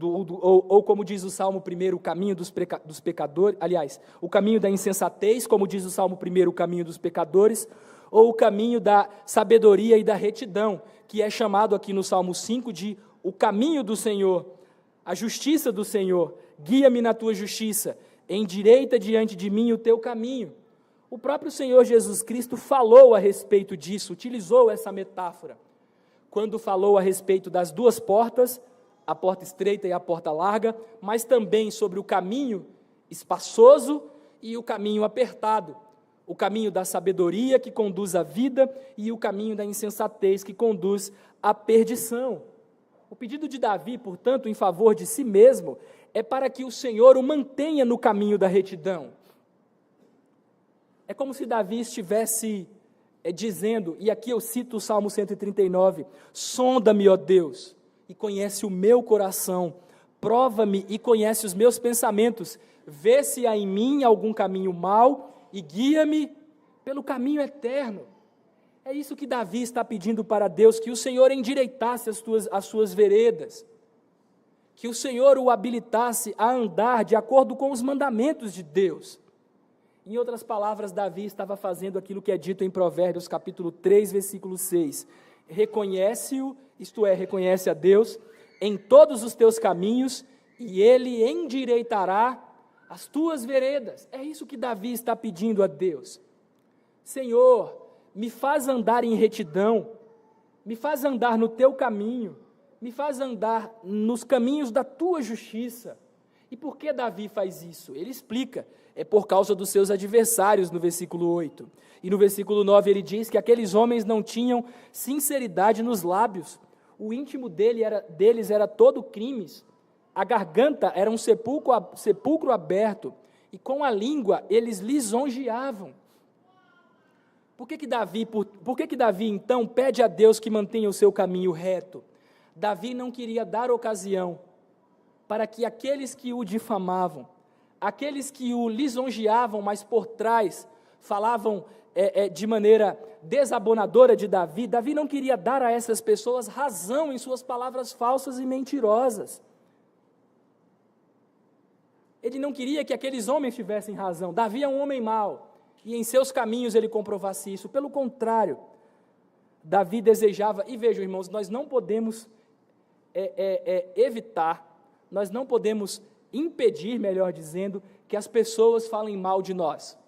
ou como diz o Salmo 1, o caminho dos pecadores, aliás, o caminho da insensatez, como diz o Salmo 1, o caminho dos pecadores, ou o caminho da sabedoria e da retidão, que é chamado aqui no Salmo 5 de o caminho do Senhor, a justiça do Senhor. Guia-me na tua justiça, endireita diante de mim o teu caminho. O próprio Senhor Jesus Cristo falou a respeito disso, utilizou essa metáfora, quando falou a respeito das duas portas, a porta estreita e a porta larga, mas também sobre o caminho espaçoso e o caminho apertado, o caminho da sabedoria que conduz à vida e o caminho da insensatez que conduz à perdição. O pedido de Davi, portanto, em favor de si mesmo, é para que o Senhor o mantenha no caminho da retidão. É como se Davi estivesse dizendo, e aqui eu cito o Salmo 139, sonda-me, ó Deus, e conhece o meu coração, prova-me e conhece os meus pensamentos, vê se há em mim algum caminho mau e guia-me pelo caminho eterno. É isso que Davi está pedindo para Deus, que o Senhor endireitasse as suas veredas, que o Senhor o habilitasse a andar de acordo com os mandamentos de Deus. Em outras palavras, Davi estava fazendo aquilo que é dito em Provérbios, capítulo 3, versículo 6. Reconhece-o, isto é, reconhece a Deus, em todos os teus caminhos, e Ele endireitará as tuas veredas. É isso que Davi está pedindo a Deus. Senhor, me faz andar em retidão, me faz andar no teu caminho, me faz andar nos caminhos da tua justiça. E por que Davi faz isso? Ele explica, é por causa dos seus adversários, no versículo 8. E no versículo 9 ele diz que aqueles homens não tinham sinceridade nos lábios, o íntimo deles era todo crimes, a garganta era um sepulcro aberto, e com a língua eles lisonjeavam. Por que que Davi, então, pede a Deus que mantenha o seu caminho reto? Davi não queria dar ocasião para que aqueles que o difamavam, aqueles que o lisonjeavam, mas por trás falavam de maneira desabonadora de Davi, Davi não queria dar a essas pessoas razão em suas palavras falsas e mentirosas. Ele não queria que aqueles homens tivessem razão. Davi é um homem mau, e em seus caminhos ele comprovasse isso. Pelo contrário, Davi desejava, e vejam, irmãos, nós não podemos evitar, nós não podemos impedir, melhor dizendo, que as pessoas falem mal de nós.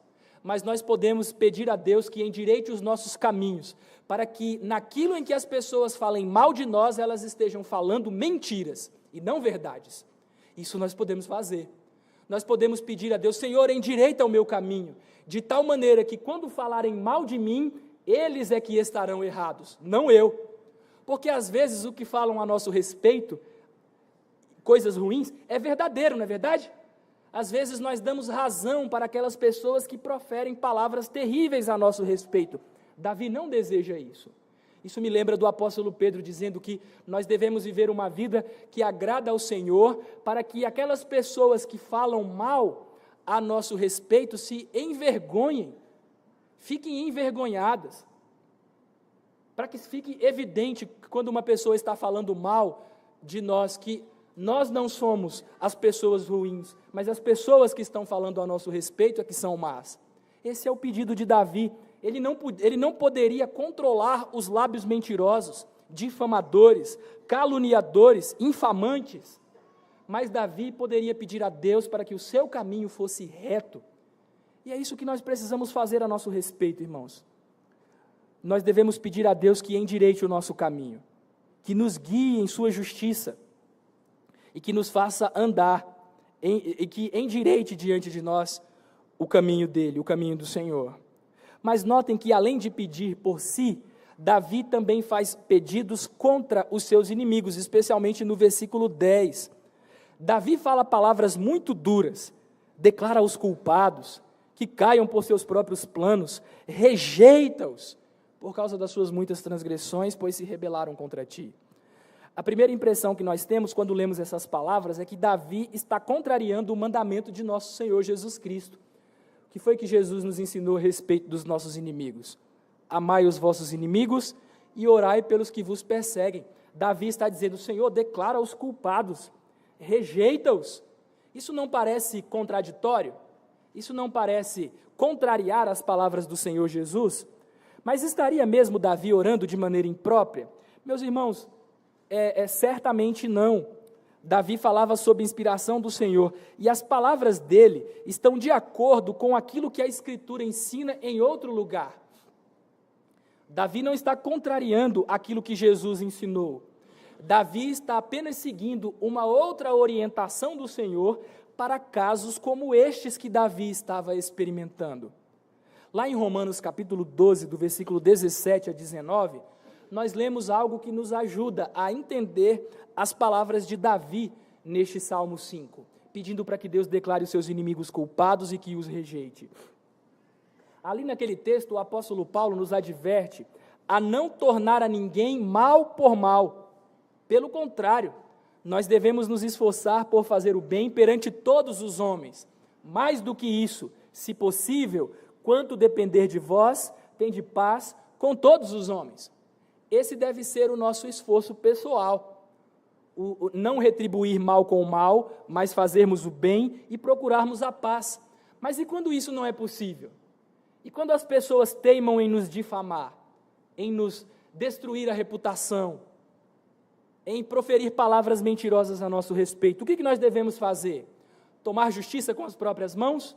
Mas nós podemos pedir a Deus que endireite os nossos caminhos, para que naquilo em que as pessoas falem mal de nós, elas estejam falando mentiras e não verdades. Isso nós podemos fazer. Nós podemos pedir a Deus, Senhor, endireita o meu caminho, de tal maneira que quando falarem mal de mim, eles é que estarão errados, não eu. Porque às vezes o que falam a nosso respeito, coisas ruins, é verdadeiro, não é verdade? Às vezes nós damos razão para aquelas pessoas que proferem palavras terríveis a nosso respeito. Davi não deseja isso. Isso me lembra do apóstolo Pedro dizendo que nós devemos viver uma vida que agrada ao Senhor, para que aquelas pessoas que falam mal a nosso respeito se envergonhem, fiquem envergonhadas, para que fique evidente quando uma pessoa está falando mal de nós, que nós não somos as pessoas ruins, mas as pessoas que estão falando a nosso respeito é que são más. Esse é o pedido de Davi. Ele não poderia controlar os lábios mentirosos, difamadores, caluniadores, infamantes, mas Davi poderia pedir a Deus para que o seu caminho fosse reto. E é isso que nós precisamos fazer a nosso respeito, irmãos. Nós devemos pedir a Deus que endireite o nosso caminho, que nos guie em sua justiça, e que nos faça andar, e que endireite diante de nós o caminho dele, o caminho do Senhor. Mas notem que, além de pedir por si, Davi também faz pedidos contra os seus inimigos, especialmente no versículo 10. Davi fala palavras muito duras, declara os culpados, que caiam por seus próprios planos, rejeita-os, por causa das suas muitas transgressões, pois se rebelaram contra ti. A primeira impressão que nós temos quando lemos essas palavras é que Davi está contrariando o mandamento de nosso Senhor Jesus Cristo. O que foi que Jesus nos ensinou a respeito dos nossos inimigos? Amai os vossos inimigos e orai pelos que vos perseguem. Davi está dizendo, Senhor, declara os culpados, rejeita-os. Isso não parece contraditório? Isso não parece contrariar as palavras do Senhor Jesus? Mas estaria mesmo Davi orando de maneira imprópria? Meus irmãos, certamente não. Davi falava sob inspiração do Senhor, e as palavras dele estão de acordo com aquilo que a Escritura ensina em outro lugar. Davi não está contrariando aquilo que Jesus ensinou. Davi está apenas seguindo uma outra orientação do Senhor para casos como estes que Davi estava experimentando. Lá em Romanos capítulo 12, do versículo 17 a 19, nós lemos algo que nos ajuda a entender as palavras de Davi neste Salmo 5, pedindo para que Deus declare os seus inimigos culpados e que os rejeite. Ali naquele texto, o apóstolo Paulo nos adverte a não tornar a ninguém mal por mal. Pelo contrário, nós devemos nos esforçar por fazer o bem perante todos os homens. Mais do que isso, se possível, quanto depender de vós, tende paz com todos os homens. Esse deve ser o nosso esforço pessoal. O não retribuir mal com o mal, mas fazermos o bem e procurarmos a paz. Mas e quando isso não é possível? E quando as pessoas teimam em nos difamar, em nos destruir a reputação, em proferir palavras mentirosas a nosso respeito, o que nós devemos fazer? Tomar justiça com as próprias mãos?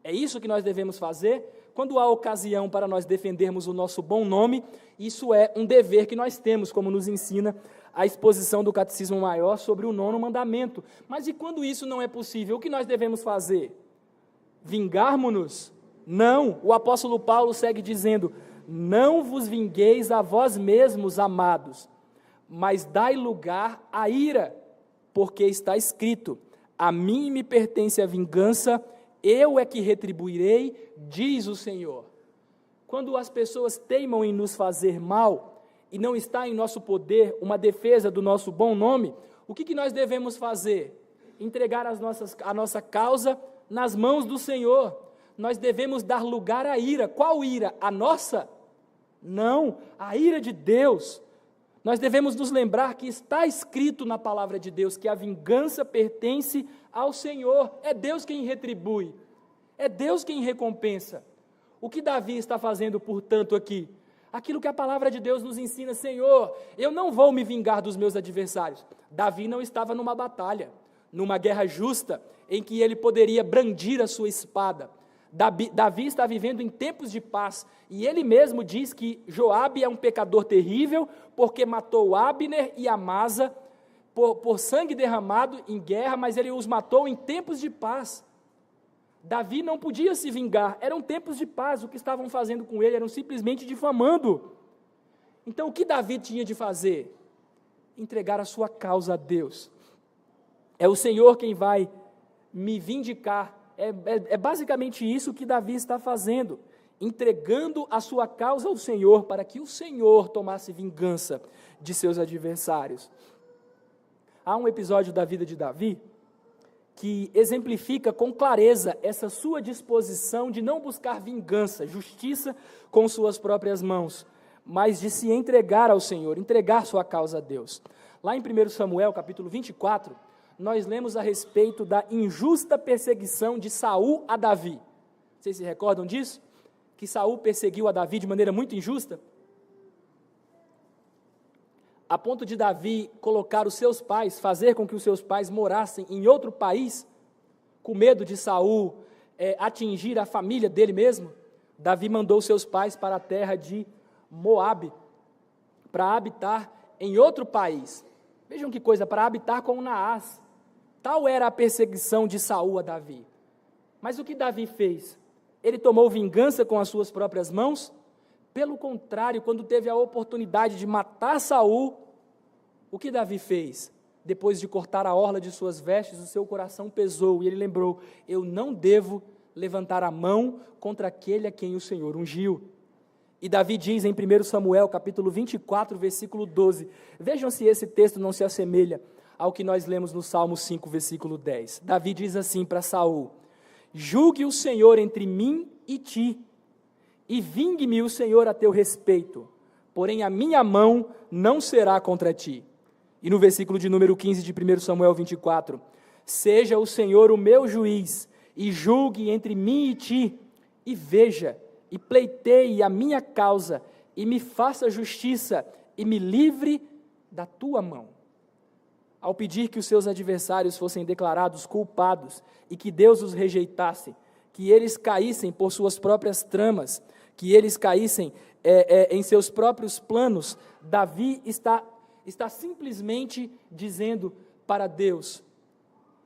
É isso que nós devemos fazer? Quando há ocasião para nós defendermos o nosso bom nome, isso é um dever que nós temos, como nos ensina a exposição do Catecismo Maior sobre o 9º mandamento. Mas e quando isso não é possível, o que nós devemos fazer? Vingarmos-nos? Não, o apóstolo Paulo segue dizendo: não vos vingueis a vós mesmos, amados, mas dai lugar à ira, porque está escrito: a mim me pertence a vingança, eu é que retribuirei, diz o Senhor. Quando as pessoas teimam em nos fazer mal, e não está em nosso poder uma defesa do nosso bom nome, o que nós devemos fazer? Entregar a nossa causa nas mãos do Senhor. Nós devemos dar lugar à ira. Qual ira? A nossa? Não, a ira de Deus. Nós devemos nos lembrar que está escrito na palavra de Deus que a vingança pertence ao Senhor. É Deus quem retribui, é Deus quem recompensa. O que Davi está fazendo, portanto, aqui? Aquilo que a palavra de Deus nos ensina: Senhor, eu não vou me vingar dos meus adversários. Davi não estava numa batalha, numa guerra justa, em que ele poderia brandir a sua espada. Davi está vivendo em tempos de paz, e ele mesmo diz que Joabe é um pecador terrível, porque matou Abner e Amasa por sangue derramado em guerra, mas ele os matou em tempos de paz. Davi não podia se vingar, eram tempos de paz, o que estavam fazendo com ele eram simplesmente difamando. Então o que Davi tinha de fazer? Entregar a sua causa a Deus. É o Senhor quem vai me vindicar. É basicamente isso que Davi está fazendo, entregando a sua causa ao Senhor, para que o Senhor tomasse vingança de seus adversários. Há um episódio da vida de Davi que exemplifica com clareza essa sua disposição de não buscar vingança, justiça com suas próprias mãos, mas de se entregar ao Senhor, entregar sua causa a Deus. Lá em 1 Samuel, capítulo 24, nós lemos a respeito da injusta perseguição de Saul a Davi. Vocês se recordam disso? Que Saul perseguiu a Davi de maneira muito injusta? A ponto de Davi colocar os seus pais, fazer com que os seus pais morassem em outro país, com medo de Saul atingir a família dele mesmo. Davi mandou seus pais para a terra de Moabe, para habitar em outro país. Vejam que coisa, para habitar com Naás. Tal era a perseguição de Saul a Davi. Mas o que Davi fez? Ele tomou vingança com as suas próprias mãos? Pelo contrário, quando teve a oportunidade de matar Saul, o que Davi fez? Depois de cortar a orla de suas vestes, o seu coração pesou, e ele lembrou: eu não devo levantar a mão contra aquele a quem o Senhor ungiu. E Davi diz em 1 Samuel, capítulo 24, versículo 12, vejam se esse texto não se assemelha ao que nós lemos no Salmo 5, versículo 10. Davi diz assim para Saul: julgue o Senhor entre mim e ti, e vingue-me o Senhor a teu respeito, porém a minha mão não será contra ti. E no versículo de número 15 de 1 Samuel 24, seja o Senhor o meu juiz, e julgue entre mim e ti, e veja, e pleiteie a minha causa, e me faça justiça, e me livre da tua mão. Ao pedir que os seus adversários fossem declarados culpados e que Deus os rejeitasse, que eles caíssem por suas próprias tramas, que eles caíssem em seus próprios planos, Davi está simplesmente dizendo para Deus: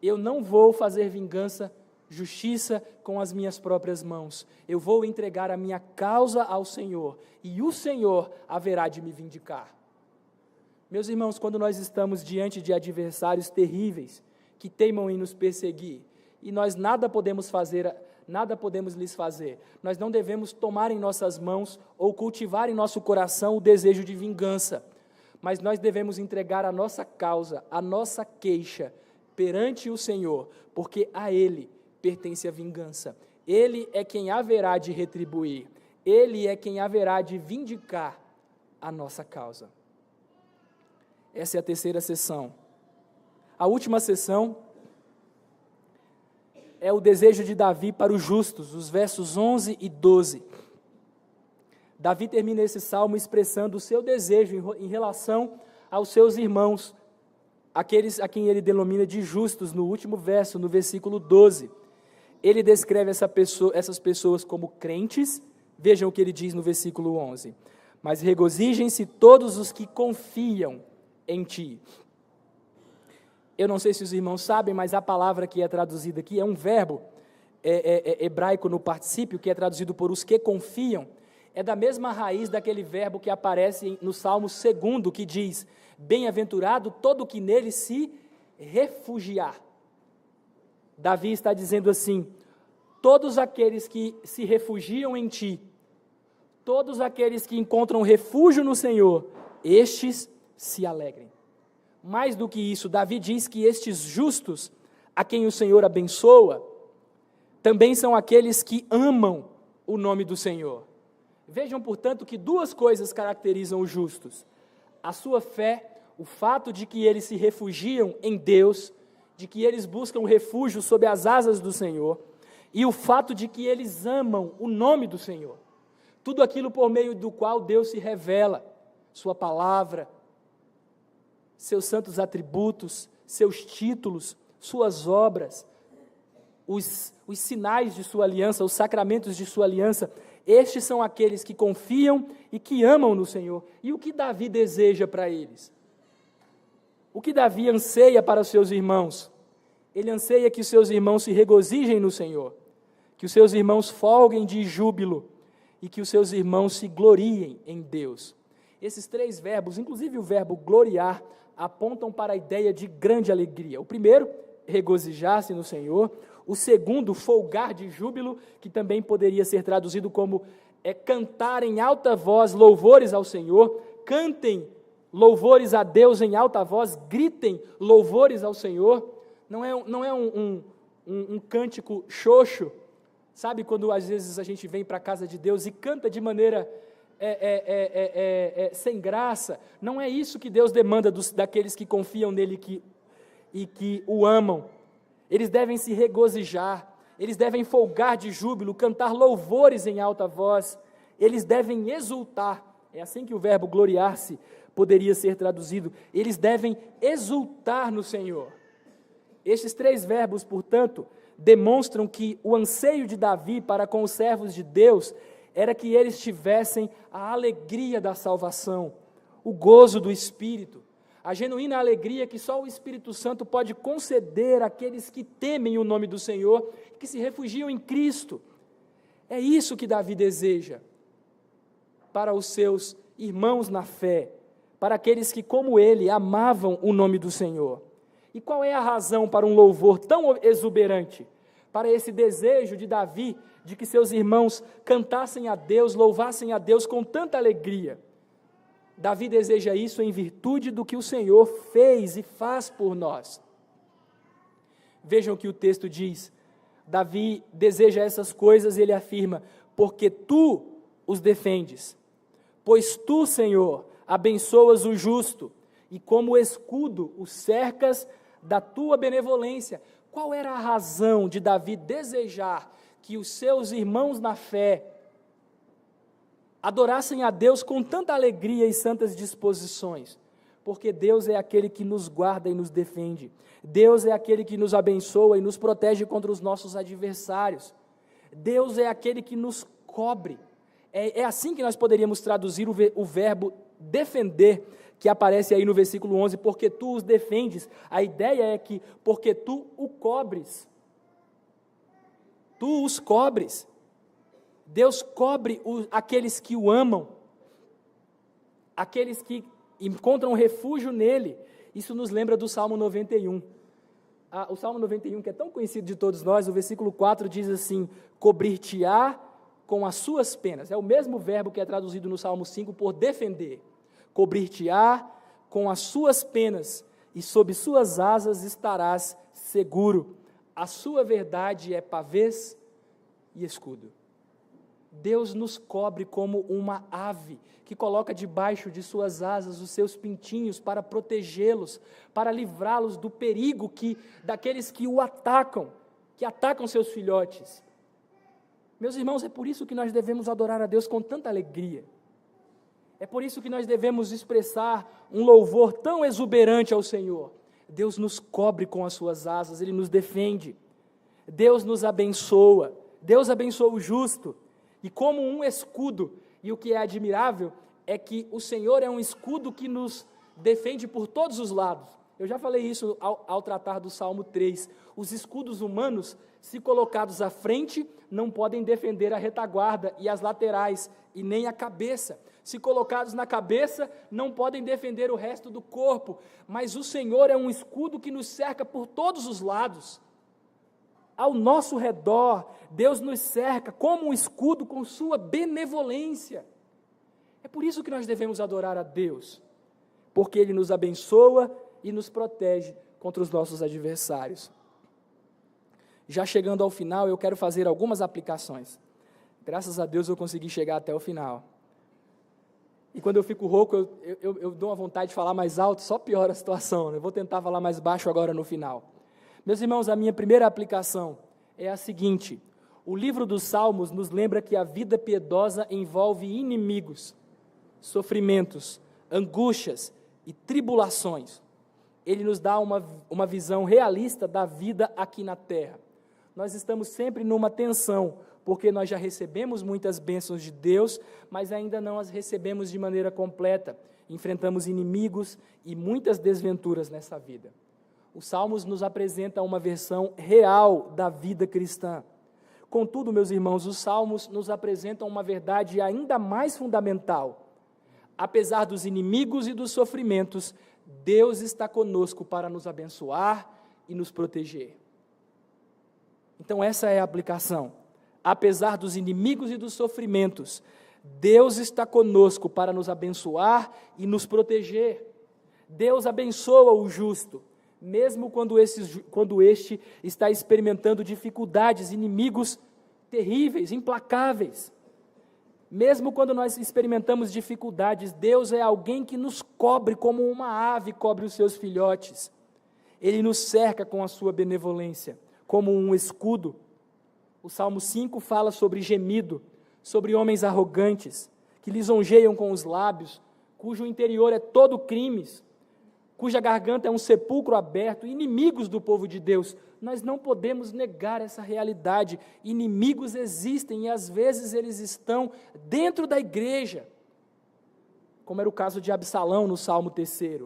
eu não vou fazer vingança, justiça com as minhas próprias mãos, eu vou entregar a minha causa ao Senhor, e o Senhor haverá de me vindicar. Meus irmãos, quando nós estamos diante de adversários terríveis, que teimam em nos perseguir, e nós nada podemos lhes fazer, nós não devemos tomar em nossas mãos, ou cultivar em nosso coração o desejo de vingança, mas nós devemos entregar a nossa causa, a nossa queixa, perante o Senhor, porque a Ele pertence a vingança, Ele é quem haverá de retribuir, Ele é quem haverá de vindicar a nossa causa. Essa é a terceira sessão. A última sessão é o desejo de Davi para os justos, os versos 11 e 12. Davi termina esse salmo expressando o seu desejo em relação aos seus irmãos, aqueles a quem ele denomina de justos, no último verso, no versículo 12. Ele descreve essas pessoas como crentes. Vejam o que ele diz no versículo 11. Mas regozijem-se todos os que confiam em ti. Eu não sei se os irmãos sabem, mas a palavra que é traduzida aqui é um verbo hebraico no particípio, que é traduzido por os que confiam, é da mesma raiz daquele verbo que aparece no Salmo 2, que diz: bem-aventurado todo que nele se refugiar. Davi está dizendo assim: todos aqueles que se refugiam em ti, todos aqueles que encontram refúgio no Senhor, estes se alegrem. Mais do que isso, Davi diz que estes justos, a quem o Senhor abençoa, também são aqueles que amam o nome do Senhor. Vejam, portanto, que duas coisas caracterizam os justos: a sua fé, o fato de que eles se refugiam em Deus, de que eles buscam refúgio sob as asas do Senhor, e o fato de que eles amam o nome do Senhor. Tudo aquilo por meio do qual Deus se revela, sua palavra, seus santos atributos, seus títulos, suas obras, os sinais de sua aliança, os sacramentos de sua aliança. Estes são aqueles que confiam e que amam no Senhor. E o que Davi deseja para eles? O que Davi anseia para os seus irmãos? Ele anseia que os seus irmãos se regozijem no Senhor, que os seus irmãos folguem de júbilo e que os seus irmãos se gloriem em Deus. Esses três verbos, inclusive o verbo gloriar, apontam para a ideia de grande alegria. O primeiro, regozijar-se no Senhor. O segundo, folgar de júbilo, que também poderia ser traduzido como cantar em alta voz louvores ao Senhor. Cantem louvores a Deus em alta voz, gritem louvores ao Senhor. Não é um cântico xoxo, sabe, quando às vezes a gente vem para a casa de Deus e canta de maneira sem graça. Não é isso que Deus demanda daqueles que confiam nele e que o amam. Eles devem se regozijar, eles devem folgar de júbilo, cantar louvores em alta voz, eles devem exultar. É assim que o verbo gloriar-se poderia ser traduzido. Eles devem exultar no Senhor. Estes três verbos, portanto, demonstram que o anseio de Davi para com os servos de Deus era que eles tivessem a alegria da salvação, o gozo do Espírito, a genuína alegria que só o Espírito Santo pode conceder àqueles que temem o nome do Senhor, que se refugiam em Cristo. É isso que Davi deseja para os seus irmãos na fé, para aqueles que, como ele, amavam o nome do Senhor. E qual é a razão para um louvor tão exuberante? Para esse desejo de Davi, de que seus irmãos cantassem a Deus, louvassem a Deus com tanta alegria. Davi deseja isso em virtude do que o Senhor fez e faz por nós. Vejam o que o texto diz. Davi deseja essas coisas e ele afirma: porque tu os defendes, pois tu, Senhor, abençoas o justo, e como escudo o cercas da tua benevolência. Qual era a razão de Davi desejar que os seus irmãos na fé adorassem a Deus com tanta alegria e santas disposições? Porque Deus é aquele que nos guarda e nos defende. Deus é aquele que nos abençoa e nos protege contra os nossos adversários. Deus é aquele que nos cobre. É assim que nós poderíamos traduzir o verbo defender, que aparece aí no versículo 11, porque tu os defendes. A ideia é que, porque tu o cobres. Tu os cobres. Deus cobre aqueles que o amam, aqueles que encontram refúgio nele. Isso nos lembra do Salmo 91. O Salmo 91, que é tão conhecido de todos nós, o versículo 4 diz assim: cobrir-te-á com as suas penas. É o mesmo verbo que é traduzido no Salmo 5 por defender. Cobrir-te-á com as suas penas, e sob suas asas estarás seguro. A sua verdade é pavês e escudo. Deus nos cobre como uma ave, que coloca debaixo de suas asas os seus pintinhos para protegê-los, para livrá-los do perigo daqueles que o atacam, que atacam seus filhotes. Meus irmãos, é por isso que nós devemos adorar a Deus com tanta alegria. É por isso que nós devemos expressar um louvor tão exuberante ao Senhor. Deus nos cobre com as suas asas, Ele nos defende. Deus nos abençoa, Deus abençoa o justo, e como um escudo, e o que é admirável é que o Senhor é um escudo que nos defende por todos os lados. Eu já falei isso ao tratar do Salmo 3. Os escudos humanos, se colocados à frente, não podem defender a retaguarda e as laterais, e nem a cabeça. Se colocados na cabeça, não podem defender o resto do corpo, mas o Senhor é um escudo que nos cerca por todos os lados. Ao nosso redor, Deus nos cerca como um escudo com sua benevolência. É por isso que nós devemos adorar a Deus, porque Ele nos abençoa e nos protege contra os nossos adversários. Já chegando ao final, eu quero fazer algumas aplicações. Graças a Deus eu consegui chegar até o final. E quando eu fico rouco, eu dou uma vontade de falar mais alto, só piora a situação, né? Eu vou tentar falar mais baixo agora no final. Meus irmãos, a minha primeira aplicação é a seguinte: o livro dos Salmos nos lembra que a vida piedosa envolve inimigos, sofrimentos, angústias e tribulações. Ele nos dá uma visão realista da vida aqui na terra. Nós estamos sempre numa tensão, porque nós já recebemos muitas bênçãos de Deus, mas ainda não as recebemos de maneira completa. Enfrentamos inimigos e muitas desventuras nessa vida. Os Salmos nos apresentam uma versão real da vida cristã. Contudo, meus irmãos, os Salmos nos apresentam uma verdade ainda mais fundamental. Apesar dos inimigos e dos sofrimentos, Deus está conosco para nos abençoar e nos proteger. Então essa é a aplicação. Apesar dos inimigos e dos sofrimentos, Deus está conosco para nos abençoar e nos proteger. Deus abençoa o justo, mesmo quando este está experimentando dificuldades, inimigos terríveis, implacáveis. Mesmo quando nós experimentamos dificuldades, Deus é alguém que nos cobre como uma ave cobre os seus filhotes. Ele nos cerca com a sua benevolência, como um escudo. O Salmo 5 fala sobre gemido, sobre homens arrogantes, que lisonjeiam com os lábios, cujo interior é todo crimes, cuja garganta é um sepulcro aberto, inimigos do povo de Deus. Nós não podemos negar essa realidade. Inimigos existem e às vezes eles estão dentro da igreja, como era o caso de Absalão no Salmo 3.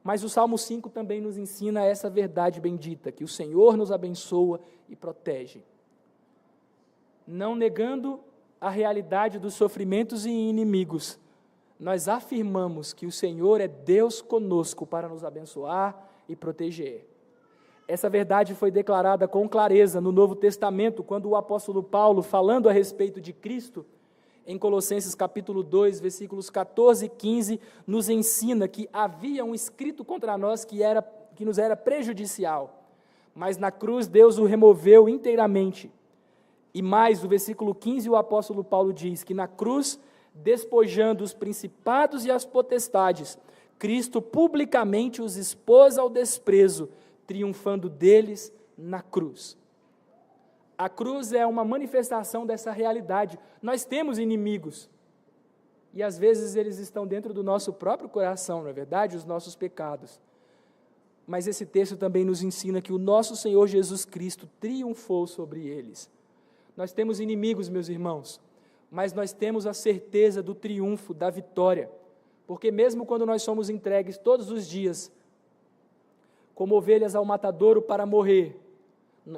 Mas o Salmo 5 também nos ensina essa verdade bendita, que o Senhor nos abençoa e protege. Não negando a realidade dos sofrimentos e inimigos, nós afirmamos que o Senhor é Deus conosco para nos abençoar e proteger. Essa verdade foi declarada com clareza no Novo Testamento, quando o apóstolo Paulo, falando a respeito de Cristo, em Colossenses capítulo 2, versículos 14 e 15, nos ensina que havia um escrito contra nós que nos era prejudicial, mas na cruz Deus o removeu inteiramente. E mais, no versículo 15, o apóstolo Paulo diz que na cruz, despojando os principados e as potestades, Cristo publicamente os expôs ao desprezo, triunfando deles na cruz. A cruz é uma manifestação dessa realidade. Nós temos inimigos, e às vezes eles estão dentro do nosso próprio coração, não é verdade? Os nossos pecados. Mas esse texto também nos ensina que o nosso Senhor Jesus Cristo triunfou sobre eles. Nós temos inimigos, meus irmãos, mas nós temos a certeza do triunfo, da vitória, porque mesmo quando nós somos entregues todos os dias, como ovelhas ao matadouro para morrer,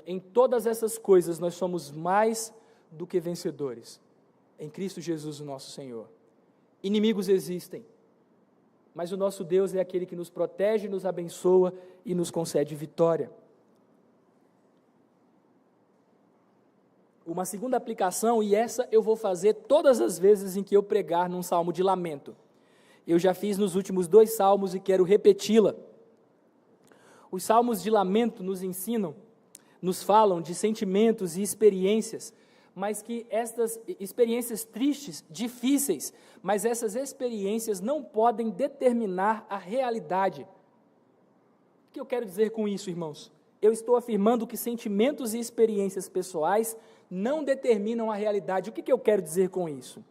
em todas essas coisas nós somos mais do que vencedores, em Cristo Jesus, o nosso Senhor. Inimigos existem, mas o nosso Deus é aquele que nos protege, nos abençoa e nos concede vitória. Uma segunda aplicação, e essa eu vou fazer todas as vezes em que eu pregar num salmo de lamento. Eu já fiz nos últimos 2 salmos e quero repeti-la. Os salmos de lamento nos ensinam, nos falam de sentimentos e experiências, mas que estas experiências tristes, difíceis, mas essas experiências não podem determinar a realidade. O que eu quero dizer com isso, irmãos? Eu estou afirmando que sentimentos e experiências pessoais não determinam a realidade. O que eu quero dizer com isso?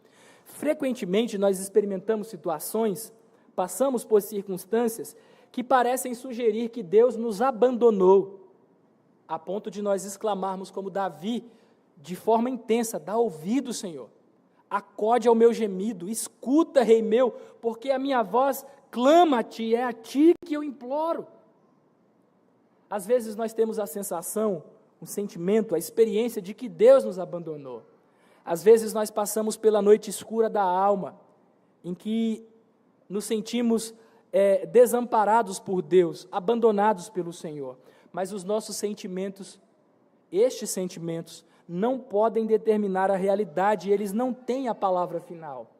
Frequentemente nós experimentamos situações, passamos por circunstâncias que parecem sugerir que Deus nos abandonou, a ponto de nós exclamarmos como Davi, de forma intensa: dá ouvido, Senhor, acode ao meu gemido, escuta, Rei meu, porque a minha voz clama a Ti, é a Ti que eu imploro. Às vezes nós temos a sensação, o sentimento, a experiência de que Deus nos abandonou. Às vezes nós passamos pela noite escura da alma, em que nos sentimos desamparados por Deus, abandonados pelo Senhor. Mas os nossos sentimentos, estes sentimentos, não podem determinar a realidade, eles não têm a palavra final.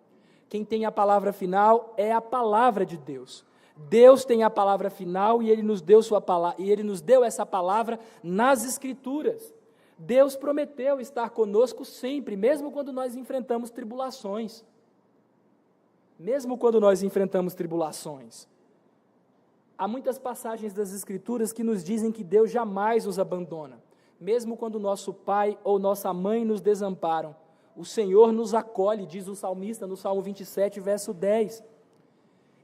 Quem tem a palavra final é a palavra de Deus. Deus tem a palavra final e Ele nos deu essa palavra nas Escrituras. Deus prometeu estar conosco sempre, mesmo quando nós enfrentamos tribulações. Mesmo quando nós enfrentamos tribulações. Há muitas passagens das Escrituras que nos dizem que Deus jamais nos abandona. Mesmo quando nosso pai ou nossa mãe nos desamparam, o Senhor nos acolhe, diz o salmista no Salmo 27, verso 10.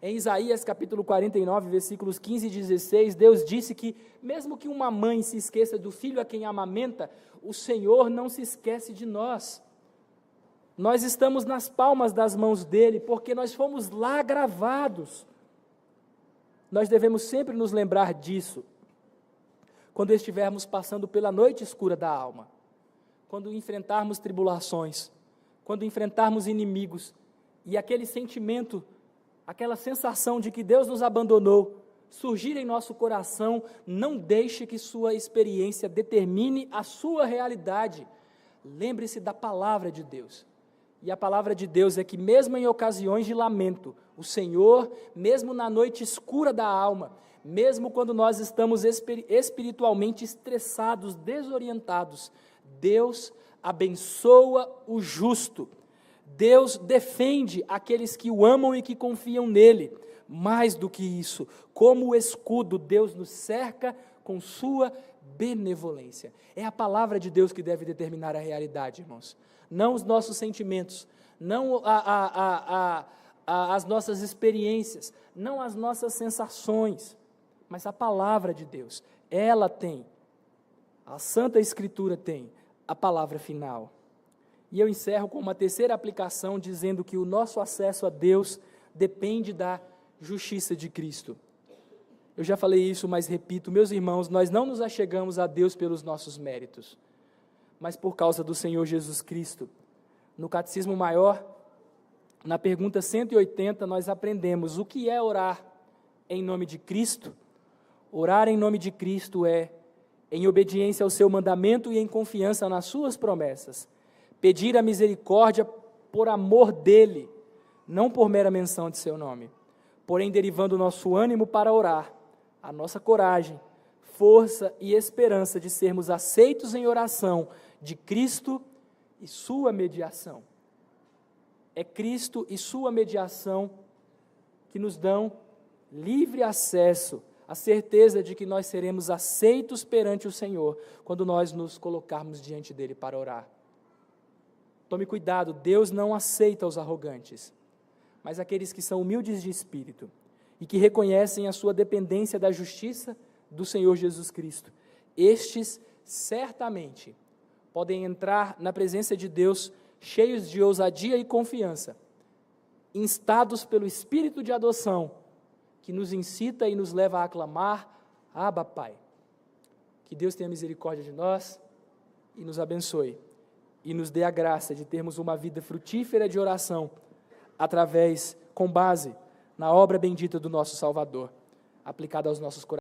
Em Isaías capítulo 49, versículos 15 e 16, Deus disse que, mesmo que uma mãe se esqueça do filho a quem amamenta, o Senhor não se esquece de nós. Nós estamos nas palmas das mãos dEle, porque nós fomos lá gravados. Nós devemos sempre nos lembrar disso, quando estivermos passando pela noite escura da alma, quando enfrentarmos tribulações, quando enfrentarmos inimigos, e aquele sentimento, aquela sensação de que Deus nos abandonou, surgir em nosso coração, não deixe que sua experiência determine a sua realidade. Lembre-se da palavra de Deus. E a palavra de Deus é que mesmo em ocasiões de lamento, o Senhor, mesmo na noite escura da alma, mesmo quando nós estamos espiritualmente estressados, desorientados, Deus abençoa o justo. Deus defende aqueles que o amam e que confiam nele. Mais do que isso, como o escudo, Deus nos cerca com sua benevolência. É a palavra de Deus que deve determinar a realidade, irmãos. Não os nossos sentimentos, não as nossas experiências, não as nossas sensações, mas a palavra de Deus. Ela tem, a Santa Escritura tem a palavra final. E eu encerro com uma terceira aplicação, dizendo que o nosso acesso a Deus depende da justiça de Cristo. Eu já falei isso, mas repito, meus irmãos, nós não nos achegamos a Deus pelos nossos méritos, mas por causa do Senhor Jesus Cristo. No Catecismo Maior, na pergunta 180, nós aprendemos o que é orar em nome de Cristo. Orar em nome de Cristo é, em obediência ao seu mandamento e em confiança nas suas promessas, pedir a misericórdia por amor dele, não por mera menção de seu nome, porém derivando o nosso ânimo para orar, a nossa coragem, força e esperança de sermos aceitos em oração de Cristo e sua mediação. É Cristo e sua mediação que nos dão livre acesso, a certeza de que nós seremos aceitos perante o Senhor, quando nós nos colocarmos diante dele para orar. Tome cuidado, Deus não aceita os arrogantes, mas aqueles que são humildes de espírito e que reconhecem a sua dependência da justiça do Senhor Jesus Cristo. Estes, certamente, podem entrar na presença de Deus cheios de ousadia e confiança, instados pelo Espírito de adoção, que nos incita e nos leva a aclamar: Abba, Pai. Que Deus tenha misericórdia de nós e nos abençoe, e nos dê a graça de termos uma vida frutífera de oração, com base na obra bendita do nosso Salvador, aplicada aos nossos corações.